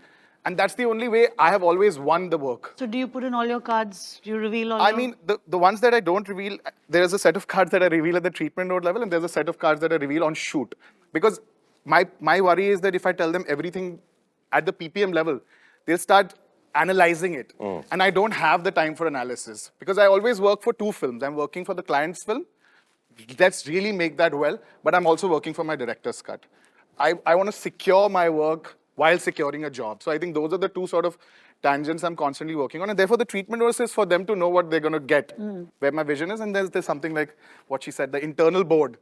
And that's the only way I have always won the work. So do you put in all your cards? Do you reveal all I mean, the ones that I don't reveal, there's a set of cards that I reveal at the treatment note level, and there's a set of cards that I reveal on shoot. Because my worry is that if I tell them everything at the PPM level, they'll start analyzing it. And I don't have the time for analysis. Because I always work for two films. I'm working for the client's film. Let's really make that well. But I'm also working for my director's cut. I want to secure my work while securing a job. So I think those are the two sort of tangents I'm constantly working on. And therefore, the treatment notice is for them to know what they're going to get, where my vision is. And there's something like what she said, the internal board.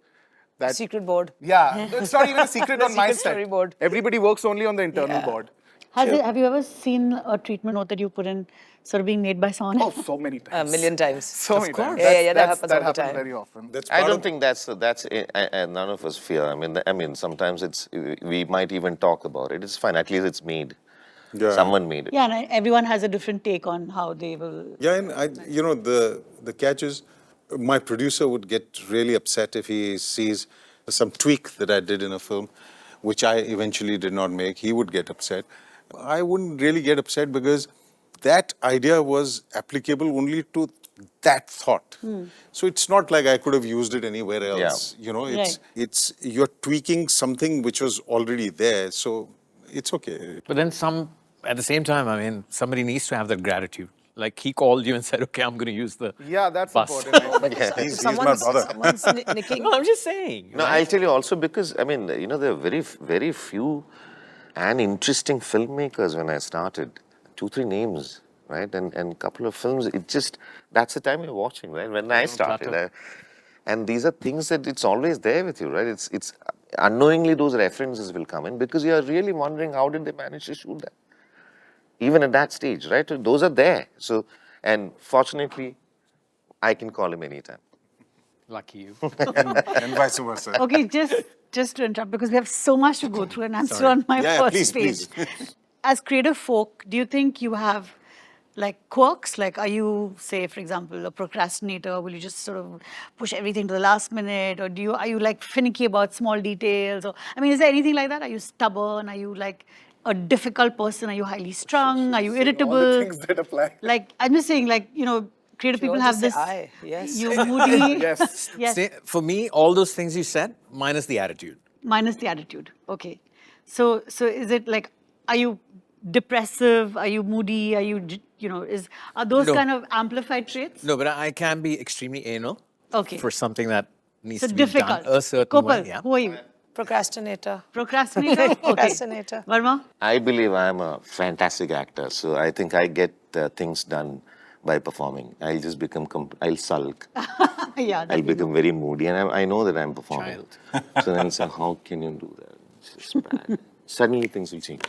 That, Secret board. Yeah, it's not even a secret on my side. Storyboard. Everybody works only on the internal board. Have you ever seen a treatment note that you put in sort of being made by someone Oh, else? so many times. A million times. So many times. Yeah, that happens all the time. very often. I don't think that's none of us fear. I mean, sometimes we might even talk about it. It's fine. At least it's made. Yeah. Someone made it. Yeah, and everyone has a different take on how they will. Yeah, and the catch is, my producer would get really upset if he sees some tweak that I did in a film, which I eventually did not make. He would get upset. I wouldn't really get upset because that idea was applicable only to that thought. So it's not like I could have used it anywhere else. Yeah. You know, Right. you're tweaking something which was already there, so it's okay. But then at the same time, I mean, somebody needs to have that gratitude. Like he called you and said, okay, I'm going to use the Yeah, that's bus. important. He's my brother. Someone's nicking. No, I'm just saying. No, I'll tell you also because, I mean, there are very, very few and interesting filmmakers when I started. 2-3 names, right? And a couple of films. That's the time you're watching, right? When I started. And these are things that it's always there with you, right? It's unknowingly those references will come in because you're really wondering how did they manage to shoot that? Even at that stage, right? Those are there. So, and fortunately, I can call him anytime. Lucky you. And vice versa. Okay, just to interrupt, because we have so much to go through and I'm still on my first page. As creative folk, do you think you have like quirks? Like, are you, say, for example, a procrastinator? Will you just sort of push everything to the last minute? Or are you like finicky about small details? Or, I mean, is there anything like that? Are you stubborn? Are you like a difficult person? Are you highly strung? Are you irritable? All the things that apply. Like, I'm just saying, like, creative people have this. Yes. You moody. Yes. Yes. See, for me, all those things you said, minus the attitude. Minus the attitude. Okay. So is it like, are you depressive? Are you moody? Are you, are those No. kind of amplified traits? No, but I can be extremely anal Okay. for something that needs So to be difficult. done a certain Kopal, way. Yeah. who are you? Procrastinator. Procrastinator? Okay. Procrastinator. Varma? I believe I'm a fantastic actor, so I think I get things done by performing. I'll just I'll sulk. Yeah. I'll become very moody, and I know that I'm performing. Child. So then, how can you do that? It's just bad. Suddenly things will change.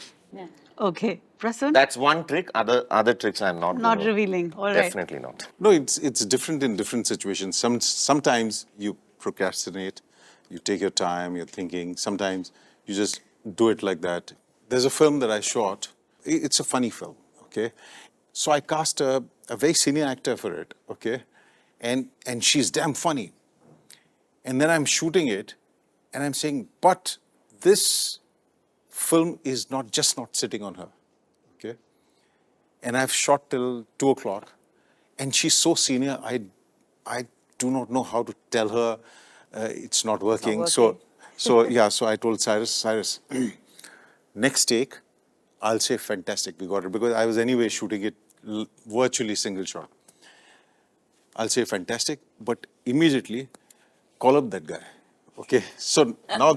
Okay. Prasoon? That's one trick. Other tricks I'm not. Not gonna- revealing. All right. Definitely not. No, it's different in different situations. Sometimes you procrastinate, you take your time, you're thinking. Sometimes you just do it like that. There's a film that I shot. It's a funny film, okay? So I cast a very senior actor for it, okay? And she's damn funny. And then I'm shooting it, and I'm saying, but this film is not sitting on her, okay? And I've shot till 2 o'clock, and she's so senior, I do not know how to tell her it's not working. So I told Cyrus, next take, I'll say fantastic, we got it, because I was anyway shooting it virtually single shot. I'll say fantastic, but immediately call up that guy. Okay, so now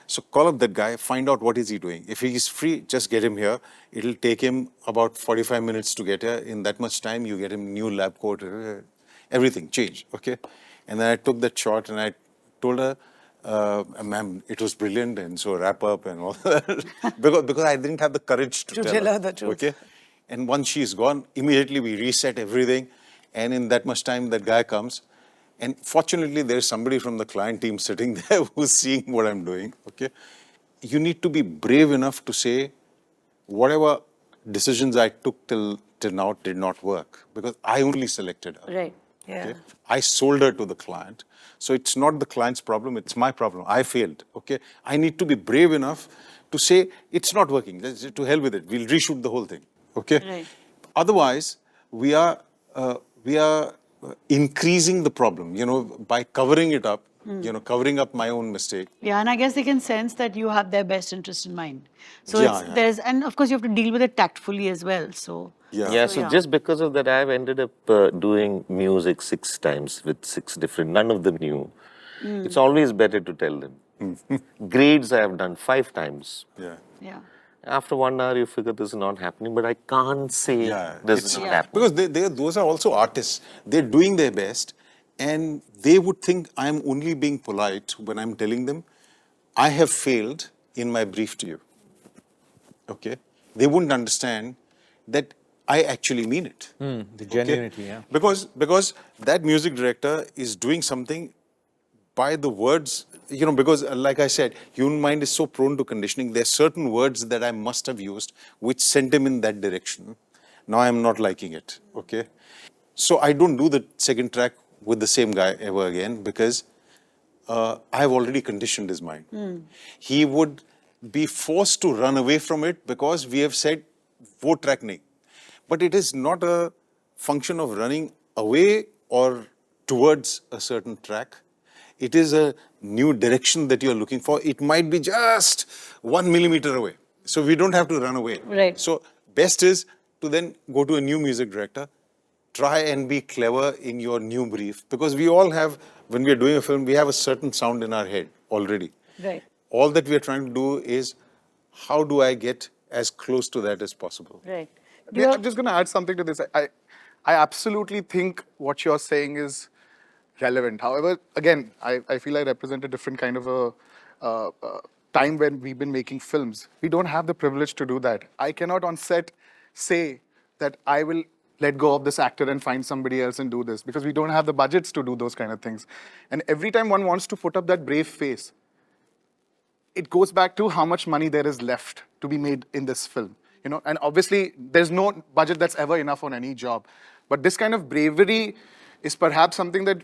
so call up that guy, find out what is he doing. If he is free, just get him here. It'll take him about 45 minutes to get here. In that much time, you get him new lab coat, everything, change, okay? And then I took that shot and I told her, ma'am, it was brilliant, and so wrap up and all that. because I didn't have the courage to tell her the truth. Okay? And once she's gone, immediately we reset everything. And in that much time, that guy comes. And fortunately, there's somebody from the client team sitting there who's seeing what I'm doing, okay? You need to be brave enough to say, whatever decisions I took till now did not work, because I only selected her. Right. Yeah. Okay? I sold her to the client. So it's not the client's problem, it's my problem. I failed, okay? I need to be brave enough to say, it's not working, to hell with it. We'll reshoot the whole thing, okay? Right. Otherwise, we are increasing the problem, by covering it up, covering up my own mistake. Yeah, and I guess they can sense that you have their best interest in mind. So Yeah. there's, and of course you have to deal with it tactfully as well. So Yeah, so just because of that, I've ended up doing music 6 times with 6 different, none of them new. It's always better to tell them. Grades I have done 5 times. Yeah. yeah. After 1 hour, you figure this is not happening, but I can't say this is not happening. Because those are also artists. They're doing their best, and they would think I'm only being polite when I'm telling them, I have failed in my brief to you. Okay? They wouldn't understand that I actually mean it. The genuinity, yeah. Because that music director is doing something by the words, because like I said, human mind is so prone to conditioning. There are certain words that I must have used which sent him in that direction. Now I'm not liking it, okay? So I don't do the second track with the same guy ever again, because I've already conditioned his mind. He would be forced to run away from it because we have said, wo track nahi. But it is not a function of running away or towards a certain track. It is a new direction that you're looking for. It might be just 1 millimeter away. So we don't have to run away. Right. So best is to then go to a new music director, try and be clever in your new brief. Because we all have, when we're doing a film, we have a certain sound in our head already. Right. All that we're trying to do is, how do I get as close to that as possible? Right. Yeah, I'm just going to add something to this. I absolutely think what you're saying is relevant. However, again, I feel I represent a different kind of a time when we've been making films. We don't have the privilege to do that. I cannot on set say that I will let go of this actor and find somebody else and do this, because we don't have the budgets to do those kind of things. And every time one wants to put up that brave face, it goes back to how much money there is left to be made in this film. And obviously there's no budget that's ever enough on any job. But this kind of bravery is perhaps something that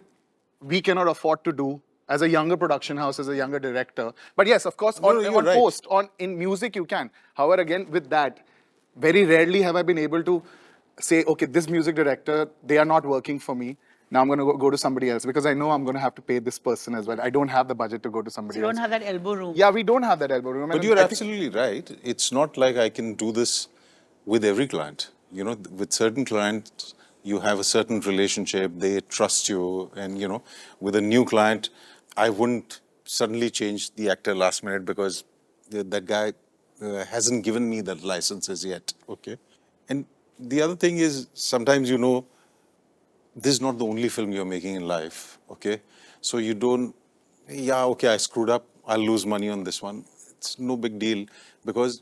we cannot afford to do as a younger production house, as a younger director. But yes, of course, on right. post, in music you can. However, again, with that, very rarely have I been able to say, okay, this music director, they are not working for me. Now I'm going to go to somebody else, because I know I'm going to have to pay this person as well. I don't have the budget to go to somebody So you else. don't have that elbow room. Yeah, we don't have that elbow room. But you're absolutely right. It's not like I can do this with every client. With certain clients, you have a certain relationship, they trust you. And, with a new client, I wouldn't suddenly change the actor last minute because that guy hasn't given me that licenses yet, okay? And the other thing is, sometimes, this is not the only film you're making in life, okay? So you don't, I screwed up, I'll lose money on this one. It's no big deal, because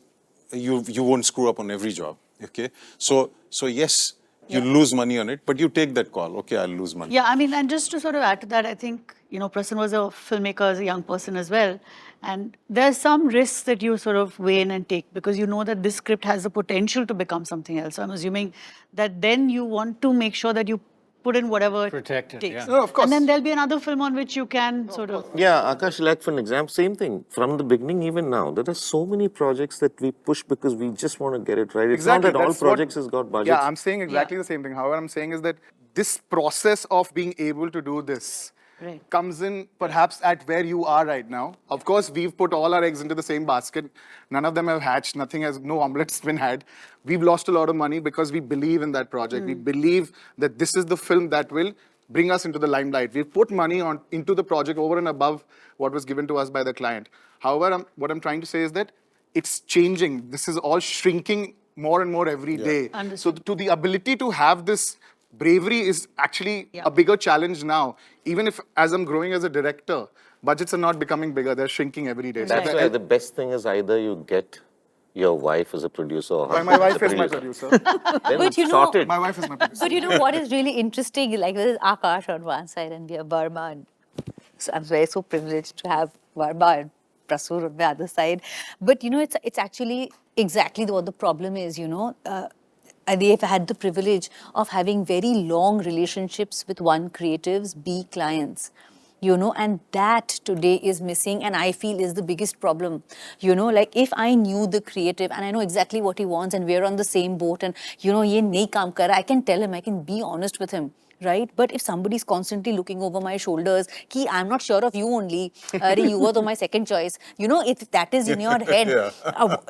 you won't screw up on every job, okay? So yes, you lose money on it, but you take that call, okay, I'll lose money. Yeah, I mean, and just to sort of add to that, I think, Prasoon was a filmmaker as a young person as well. And there's some risks that you sort of weigh in and take, because you know that this script has the potential to become something else. So I'm assuming that then you want to make sure that you put in whatever Protect it, takes. yeah. No, of course. And then there'll be another film on which you can sort of... Yeah, Aakash, like for an example, same thing. From the beginning, even now, there are so many projects that we push because we just want to get it right. It's not that all projects has got budgets. Yeah, I'm saying exactly the same thing. However, I'm saying is that this process of being able to do this comes in perhaps at where you are right now. Of course, we've put all our eggs into the same basket. None of them have hatched. No omelets been had. We've lost a lot of money because we believe in that project. We believe that this is the film that will bring us into the limelight. We've put money into the project over and above what was given to us by the client. However, what I'm trying to say is that it's changing. This is all shrinking more and more every day. So Understood. to the ability to have this bravery is actually a bigger challenge now. Even if, as I'm growing as a director, budgets are not becoming bigger, they're shrinking every day. That's why the best thing is either you get your wife as a producer or Why, husband my as a wife is my producer. producer. Then But it's you know- sorted. My wife is my producer. But you know what is really interesting? Like there is Aakash on one side and we have Varma. And so I'm so privileged to have Varma and Prasoon on the other side. But you know, it's actually exactly what the problem is. You know, they've had the privilege of having very long relationships with one creatives, be clients. You know, and that today is missing, and I feel is the biggest problem. You know, like if I knew the creative and I know exactly what he wants and we're on the same boat and, you know, ye nahi kaam kar raha, I can tell him, I can be honest with him. Right? But if somebody's constantly looking over my shoulders, ki I'm not sure of you only, you were my second choice. You know, if that is in your head,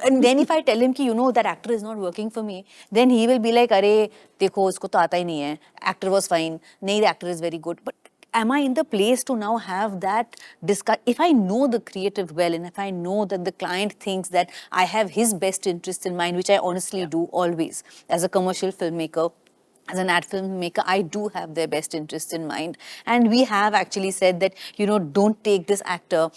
and then if I tell him ki, you know, that actor is not working for me, then he will be like, Arey, dekho, usko to aata hi nahi hai. Actor was fine. Nahi, the actor is very good. But am I in the place to now have that discuss? If I know the creative well and if I know that the client thinks that I have his best interest in mind, which I honestly do always as a commercial filmmaker, as an ad filmmaker, I do have their best interest in mind. And we have actually said that, you know, don't take this actor,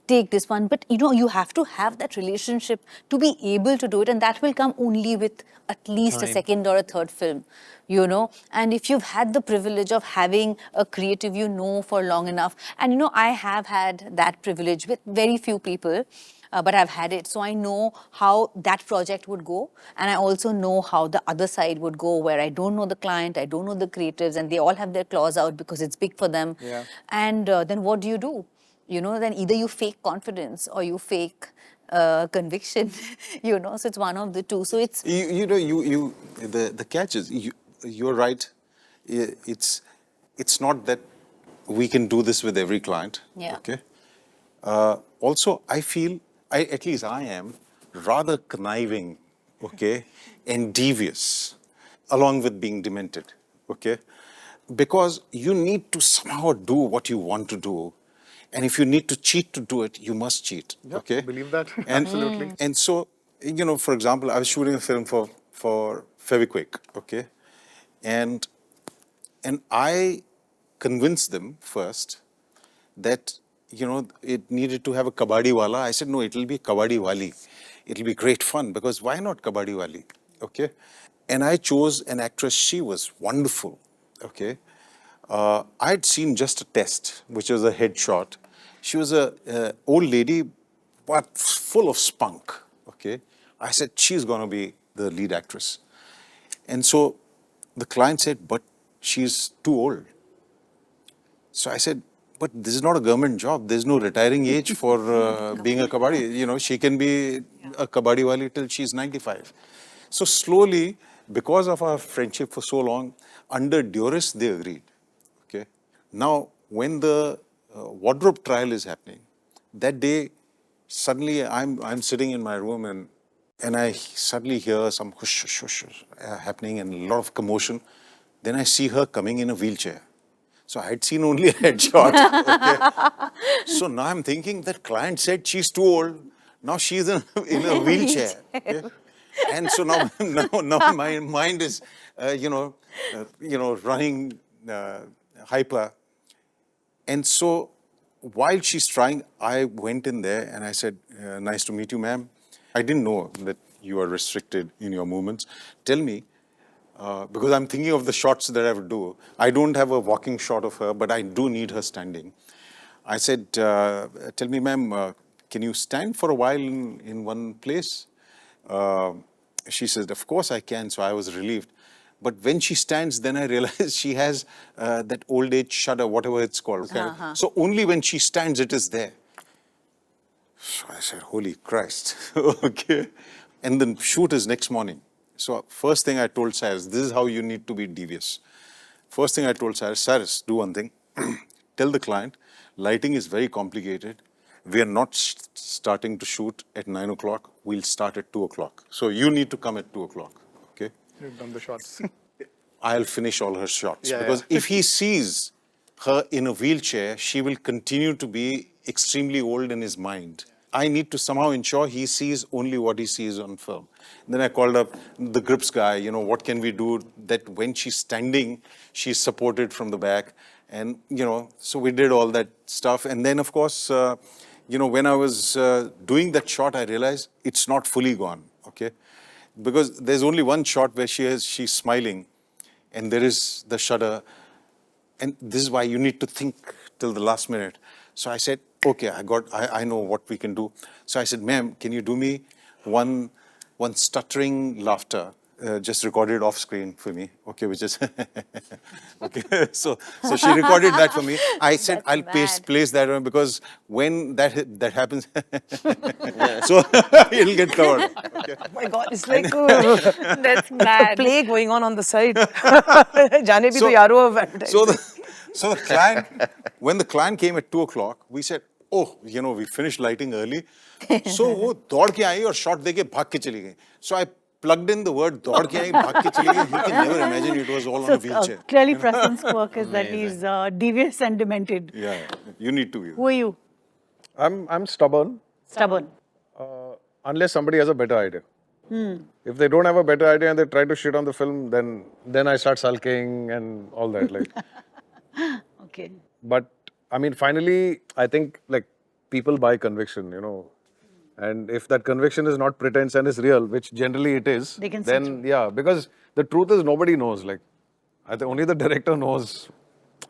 take this one. But, you know, you have to have that relationship to be able to do it. And that will come only with at least a second or a third film, you know. And if you've had the privilege of having a creative you know for long enough, and, you know, I have had that privilege with very few people, but I've had it. So I know how that project would go. And I also know how the other side would go, where I don't know the client, I don't know the creatives, and they all have their claws out because it's big for them. Yeah. And then what do? You know, then either you fake confidence or you fake conviction, you know, so it's one of the two. So it's... The catch is, you're right. It's not that we can do this with every client. Yeah. Okay. Also, I feel, at least I am, rather conniving, okay, and devious, along with being demented, okay? Because you need to somehow do what you want to do. And if you need to cheat to do it, you must cheat, okay? Believe that. And, Absolutely. And so, you know, for example, I was shooting a film for Fevikwik, okay? And I convinced them first that, you know, it needed to have a kabaddi wala. I said, no, it'll be kabaddi wali. It'll be great fun, because why not kabaddi wali, okay? And I chose an actress, she was wonderful, okay? I'd seen just a test, which was a headshot. She was a old lady, but full of spunk, okay? I said, she's gonna be the lead actress. And so the client said, but she's too old. So I said, but this is not a government job. There's no retiring age for being a kabaddi. You know, she can be a kabaddi wali till she's 95. So slowly, because of our friendship for so long, under duress, they agreed. Okay. Now, when the wardrobe trial is happening, that day, suddenly I'm sitting in my room and I suddenly hear some hush, hush, hush, happening and a lot of commotion. Then I see her coming in a wheelchair. So I had seen only a headshot. Okay. So now I'm thinking that client said she's too old. Now she's in a wheelchair. Okay. And so now my mind is, running hyper. And so while she's trying, I went in there and I said, nice to meet you, ma'am. I didn't know that you are restricted in your movements. Tell me, because I'm thinking of the shots that I would do. I don't have a walking shot of her, but I do need her standing. I said, tell me, ma'am, can you stand for a while in one place? She said, of course I can. So I was relieved. But when she stands, then I realize she has that old age shudder, whatever it's called. Okay? So only when she stands, it is there. So I said, holy Christ. Okay. And the shoot is next morning. So first thing I told Cyrus, this is how you need to be devious. First thing I told Cyrus, do one thing. Tell the client, lighting is very complicated. We are not starting to shoot at 9 o'clock. We'll start at 2 o'clock. So you need to come at 2 o'clock. Okay? You've done the shots. I'll finish all her shots. Yeah, Because yeah. if he sees her in a wheelchair, she will continue to be extremely old in his mind. I need to somehow ensure he sees only what he sees on film. Then I called up the grips guy, you know, what can we do that when she's standing, she's supported from the back. And, you know, so we did all that stuff. And then, of course, you know, when I was doing that shot, I realized it's not fully gone, okay? Because there's only one shot where she's smiling and there is the shudder. And this is why you need to think till the last minute. So I said, okay, I know what we can do. So I said, ma'am, can you do me one stuttering laughter, just recorded off screen for me, okay, which is, okay. So she recorded that for me. I said, That's I'll mad. place that on because when that happens, so it'll get covered. Okay. Oh my God, it's like That's a mad. play going on the side. Jane bhi to yaro of advertising. So the client, when the client came at 2:00, we said, oh, you know, we finished lighting early. So वो दौड़ के आई और shot देके भाग के चली गई. So I plugged in the word दौड़ के आई, भाग के चली गई. You can never imagine it was all on a wheelchair. Clearly, Prasoon's quirk is that he's devious and demented. Yeah, you need to be. Who are you? I'm stubborn Stubborn. unless somebody has a better idea. If they don't have a better idea and they try to shit on the film, then I start sulking and all that. Like, Okay. but I mean, finally, I think like people buy conviction, you know. And if that conviction is not pretense and is real, which generally it is, They can see then yeah, because the truth is nobody knows. Like, I think only the director knows.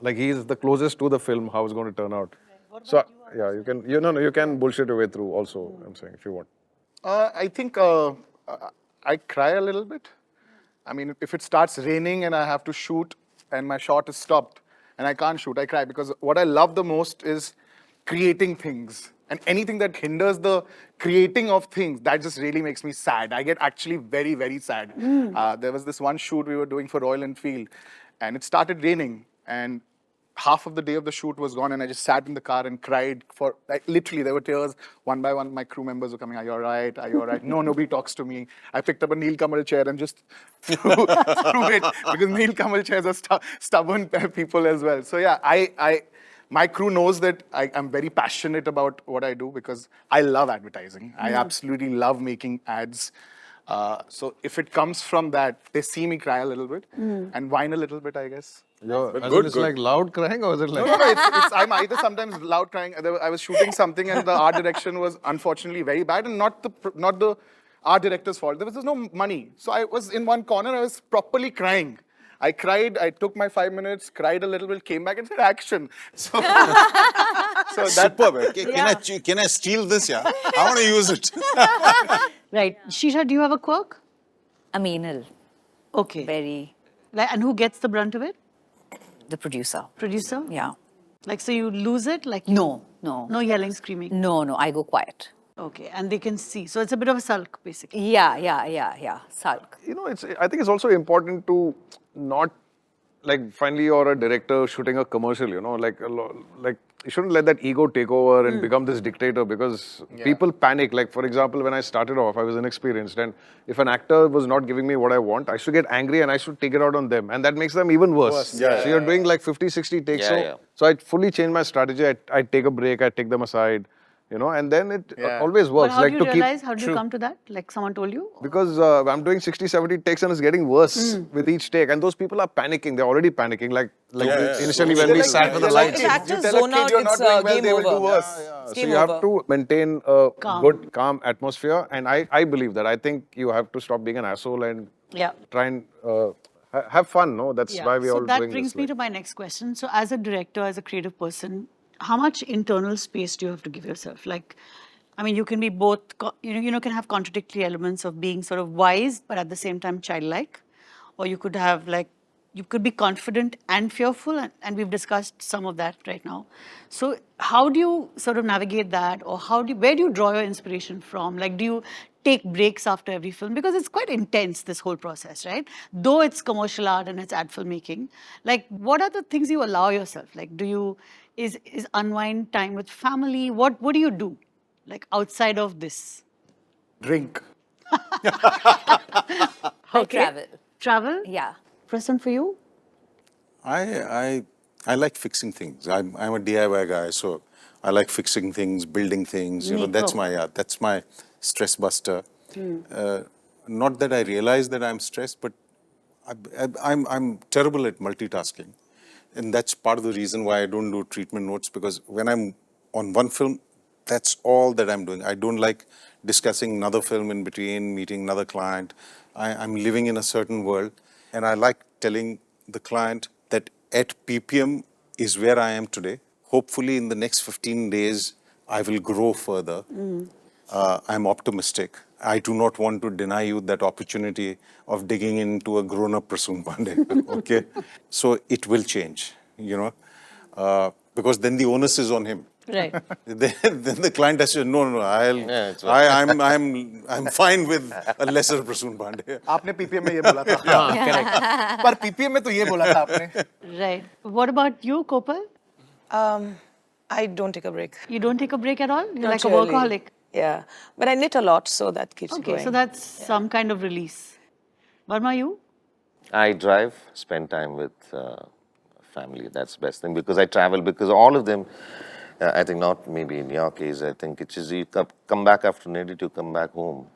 Like, he's the closest to the film how it's going to turn out. So yeah, you can bullshit your way through. Also, I'm saying if you want. I think I cry a little bit. I mean, if it starts raining and I have to shoot and my shot is stopped and I can't shoot, I cry because what I love the most is creating things. And anything that hinders the creating of things, that just really makes me sad. I get actually very, very sad. There was this one shoot we were doing for Royal Enfield and it started raining and half of the day of the shoot was gone and I just sat in the car and cried for, like, literally there were tears. One by one, my crew members were coming, are you all right? Are you all right? No, nobody talks to me. I picked up a Neel Kamal chair and just threw it because Neel Kamal chairs are stubborn people as well. So yeah, my crew knows that I'm very passionate about what I do because I love advertising. I absolutely love making ads. So if it comes from that, they see me cry a little bit and whine a little bit, I guess. It's like loud crying or is it like? No, I'm either sometimes loud crying. I was shooting something and the art direction was unfortunately very bad and not the art director's fault. There was no money. So I was in one corner, I was properly crying. I cried, I took my 5 minutes, cried a little bit, came back and said action. So, so Superb. Can I steal this? Yeah, I want to use it. Right. Shirsha, do you have a quirk? Amenal. Okay. Very. Like, and who gets the brunt of it? The producer. Producer? Yeah. Like, so you lose it? Like, No. no yelling, screaming. No, I go quiet. Okay, and they can see. So it's a bit of a sulk, basically. Yeah. Sulk. You know, I think it's also important to not, like, finally you're a director shooting a commercial, you know, like you shouldn't let that ego take over and become this dictator because people panic. Like, for example, when I started off, I was inexperienced and if an actor was not giving me what I want, I should get angry and I should take it out on them and that makes them even worse. So you're doing like 50, 60 takes. So I fully changed my strategy. I take a break, I take them aside. You know, and then it always works. But how like do you realize? How do you come to that? Like someone told you? Because I'm doing 60, 70 takes and it's getting worse with each take. And those people are panicking. They're already panicking. Like initially when we sat with the lights. If actors zone out, it's game over. So you have to maintain a good, calm atmosphere. And I believe that. I think you have to stop being an asshole and try and have fun. No, that's why we all doing this. So that brings me to my next question. So as a director, as a creative person, how much internal space do you have to give yourself? Like, I mean, you can be both, you can have contradictory elements of being sort of wise, but at the same time childlike. Or you could have you could be confident and fearful, and we've discussed some of that right now. So how do you sort of navigate that? Or where do you draw your inspiration from? Like, do you take breaks after every film? Because it's quite intense, this whole process, right? Though it's commercial art and it's ad filmmaking, like, what are the things you allow yourself? Like, is unwind time with family? What do you do, like, outside of this? Drink. I travel. Travel? Yeah. Prasoon, for you? I like fixing things. I'm a DIY guy, so I like fixing things, building things. You know, that's my stress buster. Not that I realize that I'm stressed, but I'm terrible at multitasking, and that's part of the reason why I don't do treatment notes, because when I'm on one film, that's all that I'm doing. I don't like discussing another film in between, meeting another client. I'm living in a certain world, and I like telling the client that at PPM is where I am today. Hopefully, in the next 15 days, I will grow further. I'm optimistic. I do not want to deny you that opportunity of digging into a grown-up Prasoon Pandey. Okay, so it will change, you know, because then the onus is on him. Right. Then the client has to no, I'm fine with a lesser Prasoon Pandey. आपने PPM में ये बोला था. Correct. पर PPM में तो ये बोला था आपने. Right. What about you, Kopal? I don't take a break. You don't take a break at all? You're Not like a really. workaholic. Yeah, but I knit a lot, so that keeps Okay, going. so that's some kind of release. Varma, you? I drive, spend time with family. That's the best thing, because I travel, because all of them, I think not maybe in your case, I think it's just you come back after an edit, you come back home.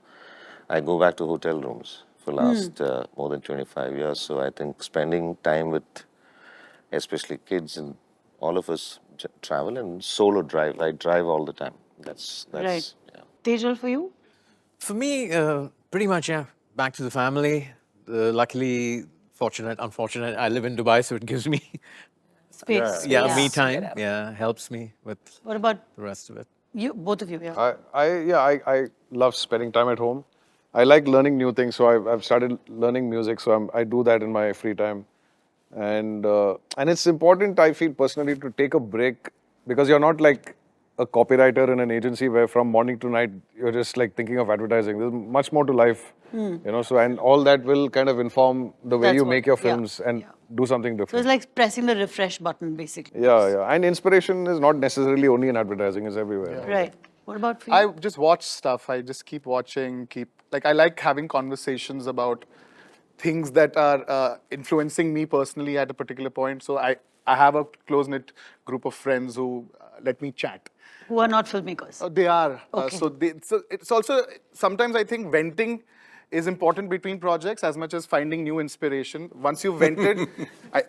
I go back to hotel rooms for last more than 25 years. So I think spending time with especially kids and all of us travel and solo drive. I drive all the time. That's Right. yeah. Tejal, for you? For me, pretty much, yeah. Back to the family. Luckily, fortunate, unfortunate, I live in Dubai, so it gives me Space. me time. Yeah, helps me with What about the rest of it. you? Both of you, yeah. I love spending time at home. I like learning new things, so I've started learning music. So I do that in my free time, and it's important, I feel personally, to take a break, because you're not like a copywriter in an agency where from morning to night you're just like thinking of advertising. There's much more to life, you know. So and all that will kind of inform the way That's you what- make your yeah, films and do something So it's different. like pressing the refresh button, basically. Yeah. And inspiration is not necessarily only in advertising; it's everywhere. Right. What about for you? I just watch stuff. I just keep watching, I like having conversations about things that are influencing me personally at a particular point. So I have a close-knit group of friends who let me chat. Who are not filmmakers. They are. Okay. So it's also, sometimes I think venting is important between projects as much as finding new inspiration. Once you've vented,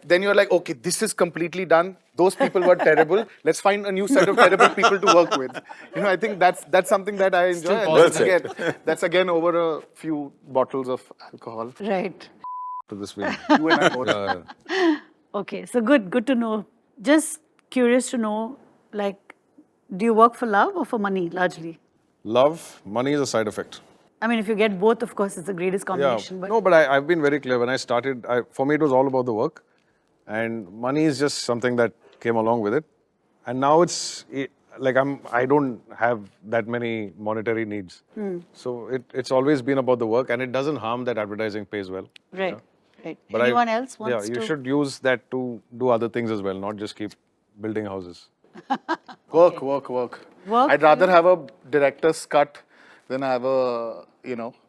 then you're like, okay, this is completely done. Those people were terrible. Let's find a new set of terrible people to work with. You know, I think that's something that I enjoy. And that's again over a few bottles of alcohol. Right. To this week. You and I both. Okay, so good to know. Just curious to know, like, do you work for love or for money, largely? Love, money is a side effect. I mean, if you get both, of course, it's the greatest combination. But No, but I've been very clear. When I started, for me, it was all about the work. And money is just something that came along with it. And now I don't have that many monetary needs. So it's always been about the work, and it doesn't harm that advertising pays well. right. But Anyone else wants you to? should use that to do other things as well, not just keep building houses. Work. Work I'd rather have a director's cut than have a,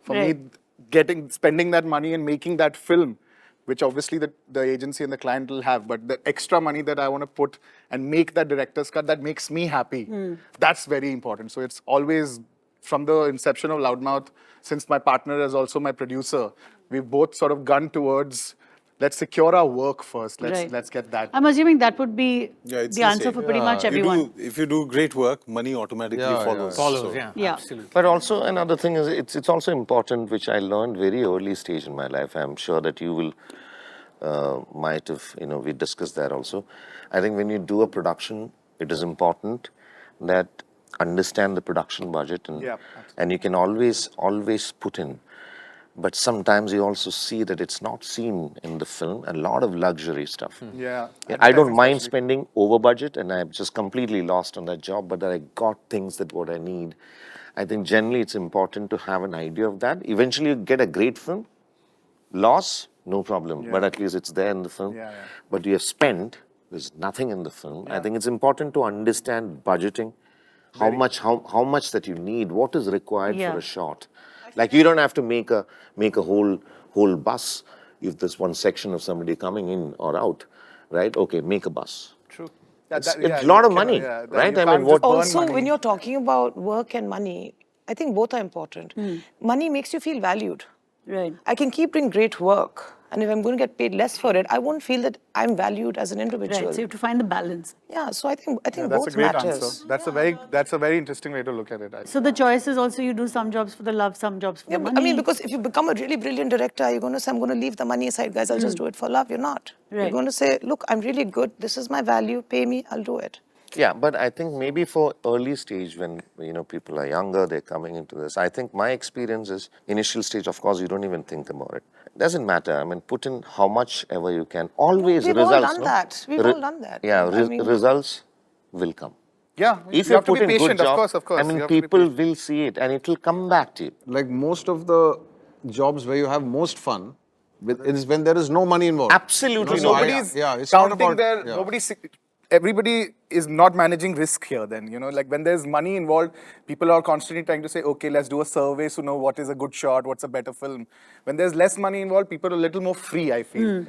for Right. me, spending that money and making that film, which obviously the agency and the client will have, but the extra money that I want to put and make that director's cut, that makes me happy. That's very important. So it's always, from the inception of Loudmouth, since my partner is also my producer, we've both sort of gone towards, let's secure our work first. Let's get that. I'm assuming that would be it's the answer same. for pretty much everyone. If you do great work, money automatically follows. Follows, So- yeah. Absolutely. But also another thing is it's also important, which I learned very early stage in my life. I'm sure that you will might have, we discussed that also. I think when you do a production, it is important that understand the production budget and you can always put in. But sometimes you also see that it's not seen in the film, a lot of luxury stuff. Yeah. I don't mind spending over budget, and I'm just completely lost on that job, but that I got things that what I need. I think generally it's important to have an idea of that. Eventually you get a great film. Loss, no problem, but at least it's there in the film. But you have spent, there's nothing in the film. I think it's important to understand budgeting, how much that you need, what is required for a shot. Like you don't have to make a whole bus. if there's one section of somebody coming in or out, right? Okay, make a bus. True. It's a lot of money, right? I mean, what? Also, when you're talking about work and money, I think both are important. Money makes you feel valued. Right. I can keep doing great work, and if I'm going to get paid less for it, I won't feel that I'm valued as an individual. Right. So you have to find the balance. Yeah, so I think That's a both great matters. answer. That's a very interesting way to look at it. I So the choice is also you do some jobs for the love, some jobs for Yeah, the but, money. I mean, because if you become a really brilliant director, you're going to say, I'm going to leave the money aside, guys, I'll just do it for love. You're not. You're Right. going to say, look, I'm really good. This is my value. Pay me. I'll do it. Yeah, but I think maybe for early stage when, people are younger, they're coming into this. I think my experience is initial stage, of course, you don't even think about it. It doesn't matter. I mean, put in how much ever you can. Always We've results. all done no? that. We've all done that. Yeah, I mean- results will come. Yeah, If you you have to put be in patient, good job, of course. I You mean, have to be people patient. will see it and it will come back to you. Like most of the jobs where you have most fun is when there is no money involved. Absolutely So Nobody's it's not counting about, everybody is not managing risk here then, like when there's money involved, people are constantly trying to say, okay, let's do a survey to know what is a good shot, what's a better film. When there's less money involved, people are a little more free, I feel.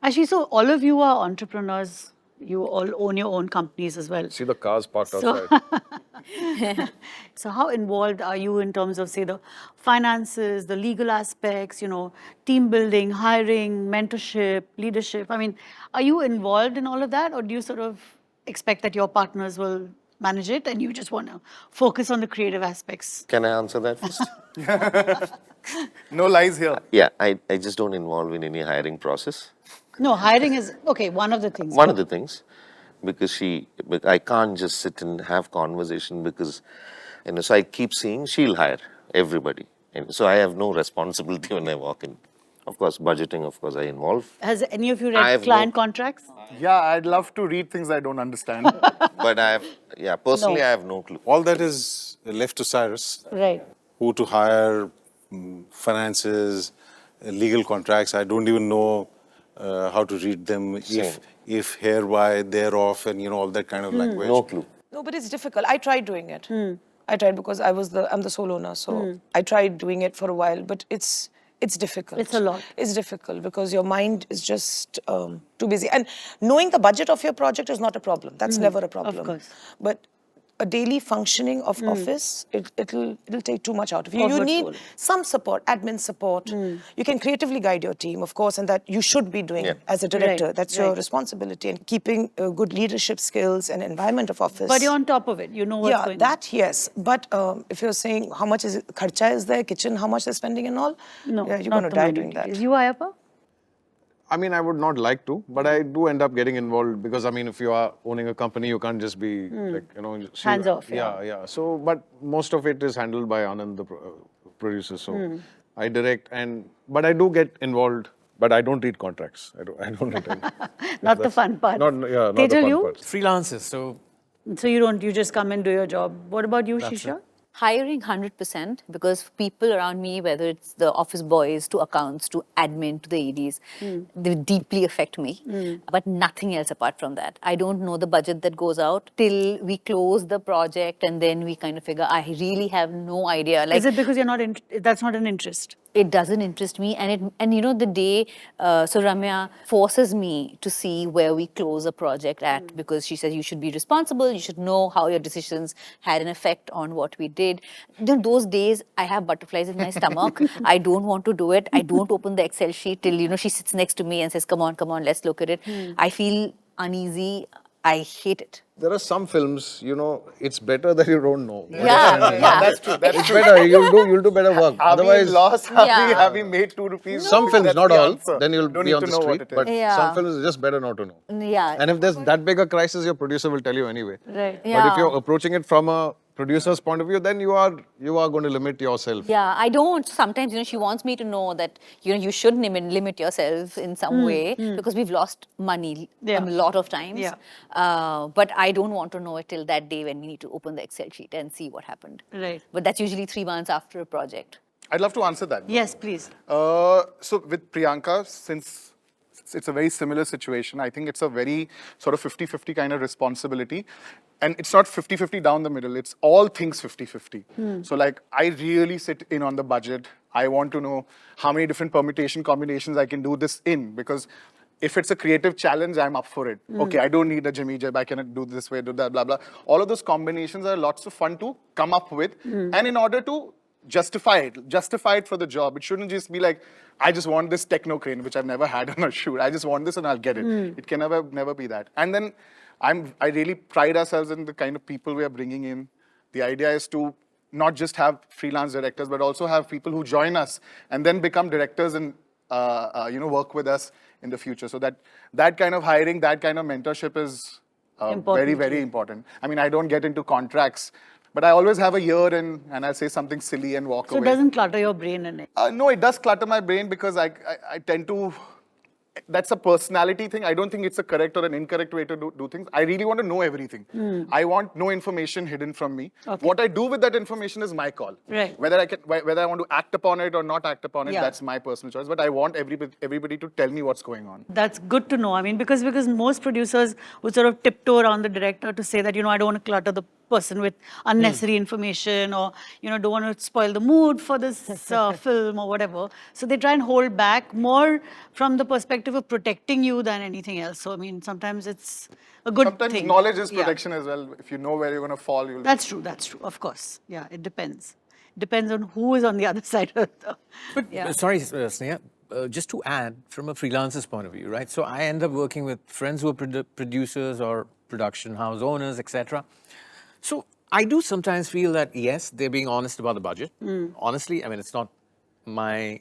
Actually, so all of you are entrepreneurs. You all own your own companies as well. See the cars parked So- outside. So how involved are you in terms of, say, the finances, the legal aspects, team building, hiring, mentorship, leadership? I mean, are you involved in all of that, or do you sort of expect that your partners will manage it and you just want to focus on the creative aspects? Can I answer that first? No lies here. Yeah, I just don't involve in any hiring process. No, hiring is, okay, one of the things. One of the things, because I can't just sit and have conversation because, so I keep seeing she'll hire everybody. And so I have no responsibility when I walk in. Of course, budgeting, of course, I involve. Has any of you I read have client no- contracts? Yeah, I'd love to read things I don't understand. But personally, I have no clue. All that is left to Cyrus. Right. Who to hire, finances, legal contracts. I don't even know how to read them. Same. If here, why, there, off, and all that kind of language. No clue. No, but it's difficult. I tried doing it. I tried because I'm the sole owner, so I tried doing it for a while, but it's difficult. It's a lot. It's difficult because your mind is just too busy. And knowing the budget of your project is not a problem. That's never a problem. course. But a daily functioning of office, it'll take too much out of you. You Forward need flow. some support, admin support. You can creatively guide your team, of course, and that you should be doing Yeah. as a director. Right, That's your right. responsibility, and keeping good leadership skills and environment of office. But you're on top of it. You know what's Yeah, going that yes. But if you're saying how much is kharcha is there, kitchen, how much they're spending and all, on. No, yeah, you're not going to the die minute doing that. details. You, Ayappa? I mean, I would not like to, but I do end up getting involved because, I mean, if you are owning a company, you can't just be Hands off, yeah. Yeah. So, but most of it is handled by Anand, the producer. So I direct, but I do get involved, but I don't read contracts. I don't read any. Not the fun part. Not the Tejal, fun you? parts. Freelancers, so So you just come and do your job. What about you, Shirsha? Hiring 100% because people around me, whether it's the office boys to accounts to admin to the ADs, they deeply affect me. But nothing else apart from that. I don't know the budget that goes out till we close the project and then we kind of figure, I really have no idea. Like, Is it because you're not, that's not an interest? it doesn't interest me, and the day so Ramya forces me to see where we close a project at because she says you should be responsible, you should know how your decisions had an effect on what we did. Those days I have butterflies in my stomach. I don't want to do it. I don't open the Excel sheet till she sits next to me and says, come on, let's look at it. I feel uneasy. I hate it. There are some films, it's better that you don't know. Yeah. That's true. That's It's better. You'll do better work. Have Otherwise, we lost? Have Yeah. we made 2 rupees? some films, That's not the all, answer. then you'll Don't be need on to the know what street. it is. But Yeah. some films, it's just better not to know. Yeah. And if there's that big a crisis, your producer will tell you anyway. Right. But Yeah. if you're approaching it from a producer's point of view, then you are going to limit yourself. Yeah, I don't. Sometimes, she wants me to know that, you should limit yourself in some way because we've lost money Yeah. a lot of times. Yeah. But I don't want to know it till that day when we need to open the Excel sheet and see what happened. Right. But that's usually 3 months after a project. I'd love to answer that. Yes, please. So with Priyanka, since it's a very similar situation. I think it's a very sort of 50-50 kind of responsibility. And it's not 50-50 down the middle. It's all things 50-50. So like, I really sit in on the budget. I want to know how many different permutation combinations I can do this in, because if it's a creative challenge, I'm up for it. Okay, I don't need a Jimmy Jab. I can do this way, do that, blah, blah. All of those combinations are lots of fun to come up with. And in order to justify it for the job. It shouldn't just be like, I just want this techno crane, which I've never had on a shoot. I just want this and I'll get it. It can never be that. And then I really pride ourselves in the kind of people we are bringing in. The idea is to not just have freelance directors, but also have people who join us and then become directors and work with us in the future. So that kind of hiring, that kind of mentorship is very, very important. I mean, I don't get into contracts, but I always have a year and I'll say something silly and walk away. So it doesn't clutter your brain in it? No, it does clutter my brain because I tend to, that's a personality thing. I don't think it's a correct or an incorrect way to do things. I really want to know everything. I want no information hidden from me. Okay. What I do with that information is my call. Right. Whether I want to act upon it or not act upon it, Yeah. that's my personal choice. But I want everybody to tell me what's going on. That's good to know. I mean, because most producers would sort of tiptoe around the director to say that, I don't want to clutter the person with unnecessary information, or, don't want to spoil the mood for this film or whatever. So they try and hold back more from the perspective of protecting you than anything else. So, I mean, sometimes it's a good Sometimes thing. knowledge is Yeah. protection as well. If you know where you're going to fall, you'll... That's true, of course. Yeah, it depends. Depends on who is on the other side of the... But Yeah. sorry, Sneha, just to add from a freelancer's point of view, right? So I end up working with friends who are producers or production house owners, etc. So I do sometimes feel that, yes, they're being honest about the budget. Honestly, I mean, it's not my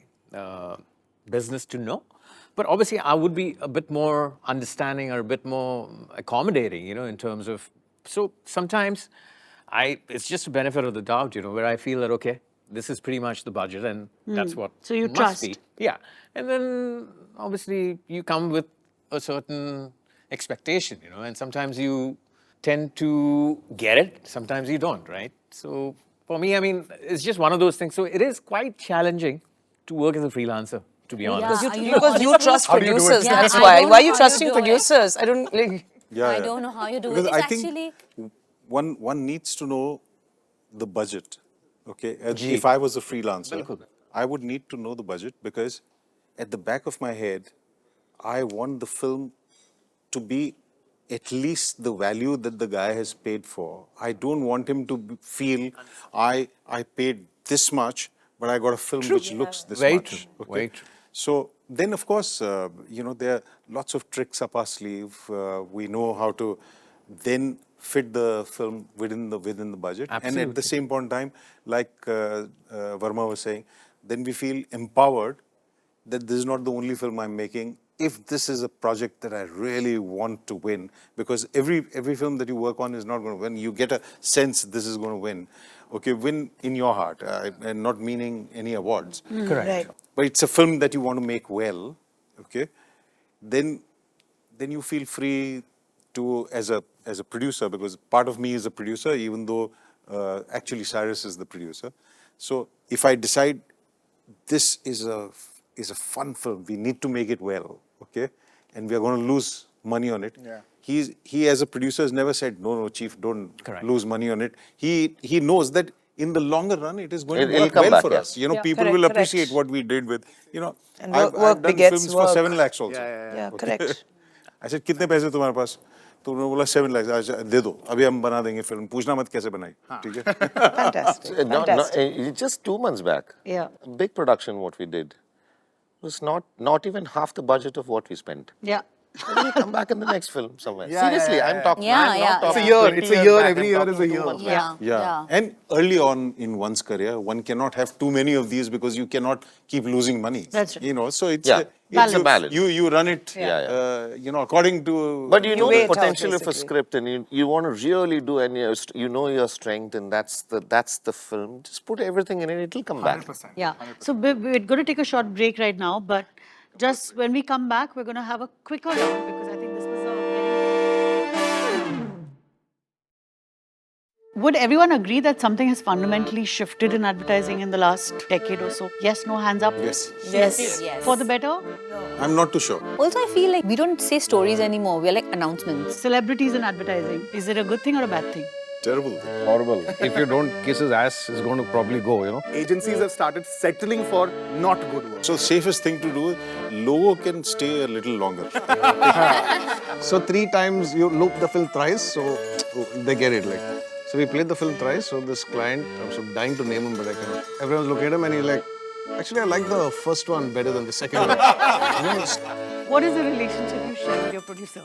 business to know. But obviously, I would be a bit more understanding or a bit more accommodating, in terms of... So sometimes it's just a benefit of the doubt, where I feel that, okay, this is pretty much the budget and that's what So you must trust. be. Yeah. And then obviously you come with a certain expectation, and sometimes you tend to get it, sometimes you don't, right? So for me, I mean, it's just one of those things. So it is quite challenging to work as a freelancer, to be honest. Because you trust How do you do it? producers, Yeah, that's I why. don't Why are know you how trusting you do it. producers? I don't like... Yeah, I don't know how you do Because it. It's I think actually... one needs to know the budget. Okay, if I was a freelancer, I would need to know the budget, because at the back of my head, I want the film to be at least the value that the guy has paid for. I don't want him to feel I paid this much, but I got a film which looks this Very much. true. Okay? Very true. So then, of course, there are lots of tricks up our sleeve. We know how to then fit the film within the budget. And Absolutely. at the same point in time, like Varma was saying, then we feel empowered that this is not the only film I'm making. If this is a project that I really want to win, because every film that you work on is not going to win. You get a sense this is going to win. Okay, win in your heart, and not meaning any awards. Correct. Right. But it's a film that you want to make well, okay? Then you feel free to, as a producer, because part of me is a producer, even though actually Cyrus is the producer. So if I decide this is a fun film, we need to make it well, okay? And we are going to lose money on it. Yeah. He as a producer has never said, no, chief, don't Correct. lose money on it. He knows that in the longer run, it is going to It'll work come well back, for yeah. us. Yeah, People correct, will correct. appreciate what we did with, And I've work done begets films for work. 7 lakhs also. Yeah, correct. I said, कितने पैसे तुम्हारे पास? तो उन्होंने बोला 7 lakhs. अच्छा, दे दो, अभी हम बना देंगे फिल्म. पूछना मत कैसे बनाई, ठीक है? Fantastic. Fantastic. Just 2 months back, Yeah. a big production what we did was not even half the budget of what we spent. Yeah. And we'll come back in the next film somewhere. Yeah, Seriously, yeah, I'm yeah. talking. Yeah, I'm yeah, not talking It's a year, 20 it's a years year, back, every I'm year talking is a 2 year. months back. Yeah. And early on in one's career, one cannot have too many of these because you cannot keep losing money. That's right. So it's Yeah. it's a balance. You run it, Yeah, according to. But you know weigh the it out, potential of a basically. script, and you want to really do, and you know your strength, and that's the film. Just put everything in it; it'll come back. 100%. Yeah. So we're going to take a short break right now, but just when we come back, we're going to have a quicker round, because I think this was a Would everyone agree that something has fundamentally shifted in advertising in the last decade or so? Yes, no, hands up? Yes. Yes. For the better? I'm not too sure. Also, I feel like we don't say stories anymore. We're like announcements. Celebrities in advertising. Is it a good thing or a bad thing? Terrible. Horrible. If you don't kiss his ass, it's going to probably go, you know. Agencies have started settling for not good work. So safest thing to do, logo can stay a little longer. So 3 times you loop the film thrice, so they get it. Like, so we played the film thrice. So this client, I'm so dying to name him, but I cannot. Everyone's looking at him and he's like, actually, I like the first one better than the second one. What is the relationship you share with your producer?